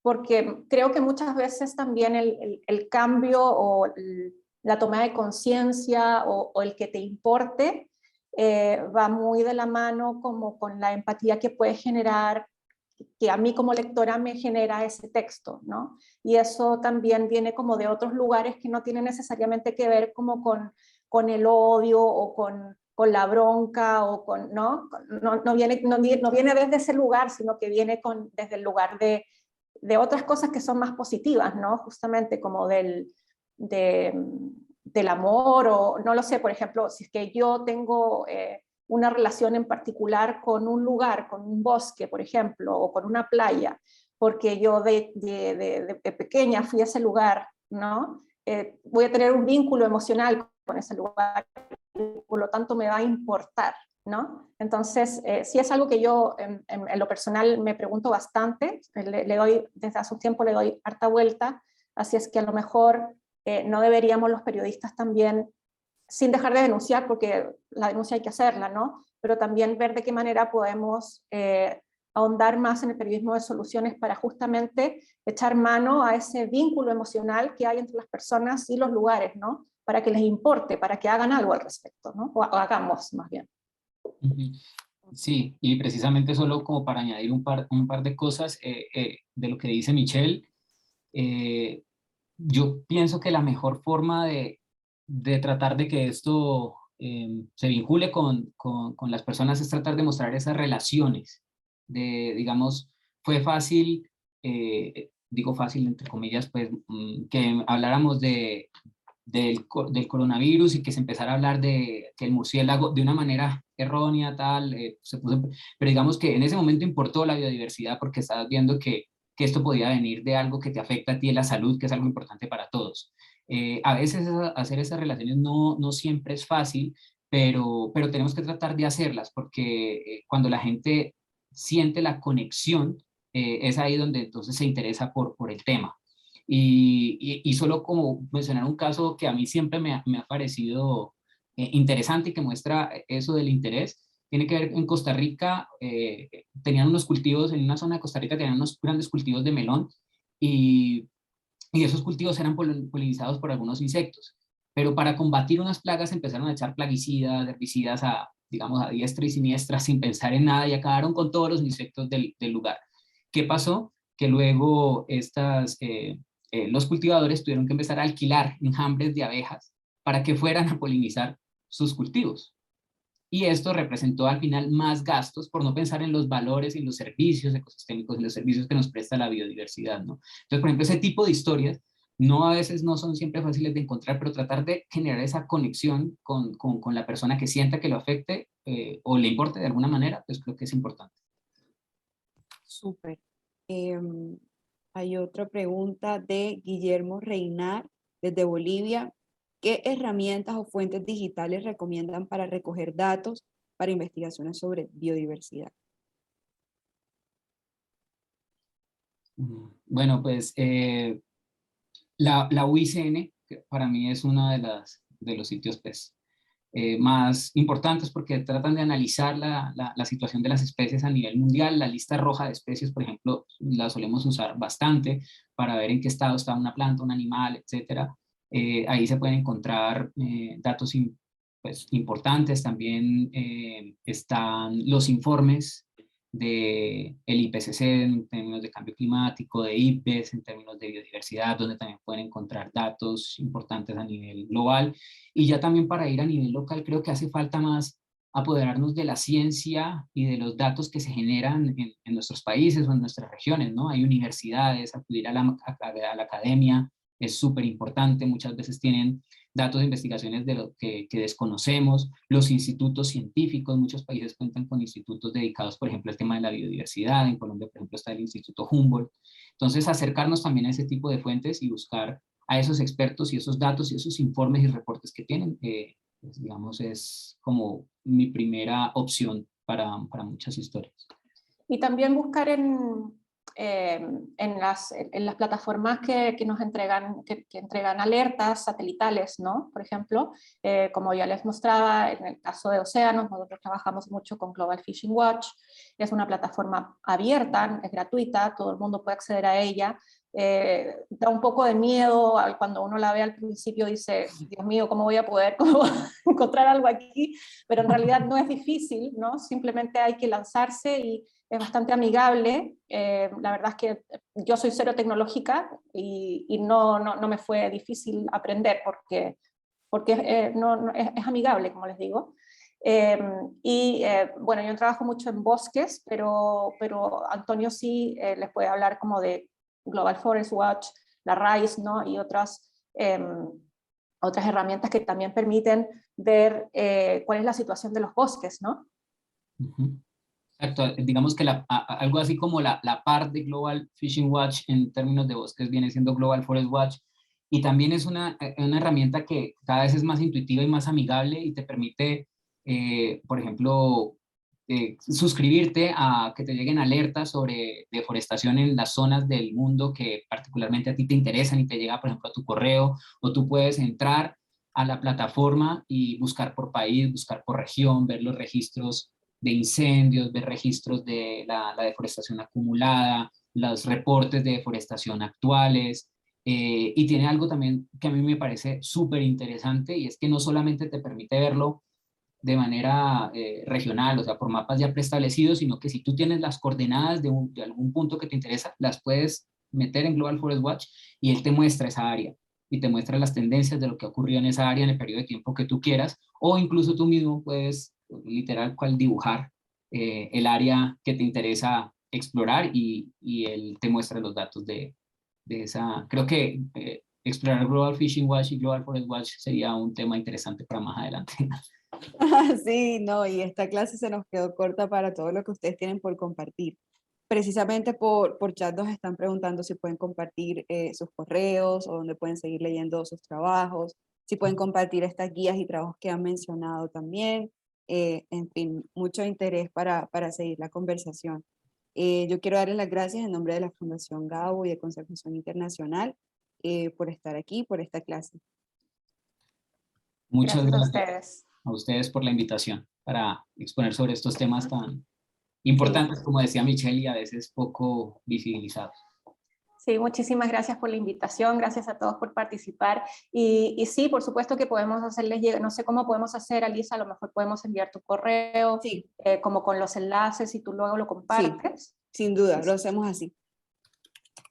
Porque creo que muchas veces también el cambio o la toma de conciencia o el que te importe va muy de la mano como con la empatía que puede generar, que a mí como lectora me genera ese texto, ¿no? Y eso también viene como de otros lugares que no tienen necesariamente que ver como con el odio o con la bronca o con, ¿no? No viene desde ese lugar, sino que viene desde el lugar de otras cosas que son más positivas, ¿no? Justamente como del amor, o no lo sé, por ejemplo, si es que yo tengo una relación en particular con un lugar, con un bosque, por ejemplo, o con una playa, porque yo de pequeña fui a ese lugar, ¿no? Voy a tener un vínculo emocional con ese lugar, por lo tanto me va a importar, ¿no? Entonces, sí es algo que yo en lo personal me pregunto bastante, desde hace un tiempo le doy harta vuelta, así es que a lo mejor no deberíamos los periodistas también, sin dejar de denunciar, porque la denuncia hay que hacerla, ¿no? Pero también ver de qué manera podemos ahondar más en el periodismo de soluciones para justamente echar mano a ese vínculo emocional que hay entre las personas y los lugares, ¿no? Para que les importe, para que hagan algo al respecto, ¿no? O hagamos más bien. Ujú. Sí, y precisamente solo como para añadir un par de cosas de lo que dice Michelle, yo pienso que la mejor forma de tratar de que esto se vincule con las personas es tratar de mostrar esas relaciones, digamos, fue fácil, digo fácil entre comillas, pues que habláramos del coronavirus y que se empezara a hablar de que el murciélago de una manera errónea, tal, pero digamos que en ese momento importó la biodiversidad porque estabas viendo que esto podía venir de algo que te afecta a ti en la salud, que es algo importante para todos. A veces hacer esas relaciones no siempre es fácil, pero tenemos que tratar de hacerlas porque cuando la gente siente la conexión, es ahí donde entonces se interesa por el tema. Y solo como mencionar un caso que a mí siempre me ha parecido interesante y que muestra eso del interés, tiene que ver en Costa Rica, tenían unos cultivos, en una zona de Costa Rica tenían unos grandes cultivos de melón y, y esos cultivos eran polinizados por algunos insectos. Pero para combatir unas plagas empezaron a echar plaguicidas, herbicidas digamos, a diestra y siniestra sin pensar en nada y acabaron con todos los insectos del lugar. ¿Qué pasó? Que luego los cultivadores tuvieron que empezar a alquilar enjambres de abejas para que fueran a polinizar sus cultivos. Y esto representó al final más gastos por no pensar en los valores y en los servicios ecosistémicos y los servicios que nos presta la biodiversidad, ¿no? Entonces, por ejemplo, ese tipo de historias a veces no son siempre fáciles de encontrar, pero tratar de generar esa conexión con la persona que sienta que lo afecte o le importe de alguna manera, pues creo que es importante. Súper. Hay otra pregunta de Guillermo Reinar, desde Bolivia. ¿Qué herramientas o fuentes digitales recomiendan para recoger datos para investigaciones sobre biodiversidad? Bueno, pues la UICN, que para mí es uno de los sitios pues, más importantes porque tratan de analizar la situación de las especies a nivel mundial. La lista roja de especies, por ejemplo, la solemos usar bastante para ver en qué estado está una planta, un animal, etc. Ahí se pueden encontrar datos pues, importantes. También están los informes del IPCC en términos de cambio climático, de IPBES en términos de biodiversidad, donde también pueden encontrar datos importantes a nivel global. Y ya también para ir a nivel local, creo que hace falta más apoderarnos de la ciencia y de los datos que se generan en nuestros países o en nuestras regiones, ¿no? Hay universidades, acudir a la academia es súper importante, muchas veces tienen datos de investigaciones de lo que desconocemos, los institutos científicos, muchos países cuentan con institutos dedicados, por ejemplo, al tema de la biodiversidad, en Colombia, por ejemplo, está el Instituto Humboldt. Entonces, acercarnos también a ese tipo de fuentes y buscar a esos expertos y esos datos y esos informes y reportes que tienen, pues, digamos, es como mi primera opción para muchas historias. Y también buscar en las plataformas que nos entregan, que entregan alertas satelitales, ¿no? Por ejemplo, como ya les mostraba, en el caso de océanos, nosotros trabajamos mucho con Global Fishing Watch, es una plataforma abierta, es gratuita, todo el mundo puede acceder a ella. Da un poco de miedo cuando uno la ve al principio, dice, Dios mío, ¿cómo voy a poder encontrar algo aquí? Pero en realidad no es difícil, ¿no? Simplemente hay que lanzarse y es bastante amigable. La verdad es que yo soy cero tecnológica y no me fue difícil aprender porque es amigable, como les digo. Bueno, yo trabajo mucho en bosques, pero Antonio sí les puede hablar como de Global Forest Watch, la RAIS, ¿no? Y otras herramientas que también permiten ver cuál es la situación de los bosques, ¿no? Uh-huh. Exacto, digamos que algo así como la par de Global Fishing Watch en términos de bosques viene siendo Global Forest Watch, y también es una herramienta que cada vez es más intuitiva y más amigable y te permite, por ejemplo, suscribirte a que te lleguen alertas sobre deforestación en las zonas del mundo que particularmente a ti te interesan y te llega, por ejemplo, a tu correo, o tú puedes entrar a la plataforma y buscar por país, buscar por región, ver los registros de incendios, ver registros de la deforestación acumulada, los reportes de deforestación actuales, y tiene algo también que a mí me parece súper interesante, y es que no solamente te permite verlo de manera regional, o sea, por mapas ya preestablecidos, sino que si tú tienes las coordenadas de algún punto que te interesa, las puedes meter en Global Forest Watch y él te muestra esa área y te muestra las tendencias de lo que ocurrió en esa área en el periodo de tiempo que tú quieras, o incluso tú mismo puedes literal cual dibujar el área que te interesa explorar y él te muestra los datos de esa. Creo que explorar Global Fishing Watch y Global Forest Watch sería un tema interesante para más adelante. Sí, no, y esta clase se nos quedó corta para todo lo que ustedes tienen por compartir. Precisamente por chat nos están preguntando si pueden compartir sus correos o dónde pueden seguir leyendo sus trabajos, si pueden compartir estas guías y trabajos que han mencionado también. En fin, mucho interés para seguir la conversación. Yo quiero darles las gracias en nombre de la Fundación Gabo y de Conservación Internacional por estar aquí, por esta clase. Muchas Gracias a gracias ustedes. a ustedes por la invitación para exponer sobre estos temas tan importantes, como decía Michelle, y a veces poco visibilizados. Sí, muchísimas gracias por la invitación, gracias a todos por participar. Y sí, por supuesto que podemos hacerles llegar, no sé cómo podemos hacer, Alisa, a lo mejor podemos enviar tu correo, Sí, como con los enlaces y tú luego lo compartes. sin duda, Sí, lo hacemos así.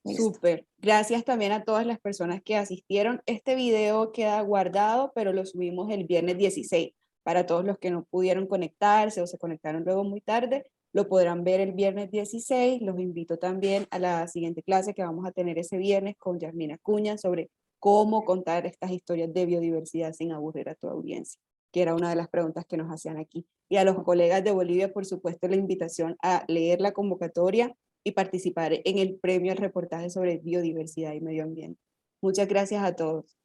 listo. Súper. Gracias también a todas las personas que asistieron. Este video queda guardado, pero lo subimos el viernes 16. Para todos los que no pudieron conectarse o se conectaron luego muy tarde, lo podrán ver el viernes 16. Los invito también a la siguiente clase que vamos a tener ese viernes con Yasmina Cuña sobre cómo contar estas historias de biodiversidad sin aburrir a tu audiencia, que era una de las preguntas que nos hacían aquí. Y a los colegas de Bolivia, por supuesto, la invitación a leer la convocatoria y participar en el premio al reportaje sobre biodiversidad y medio ambiente. Muchas gracias a todos.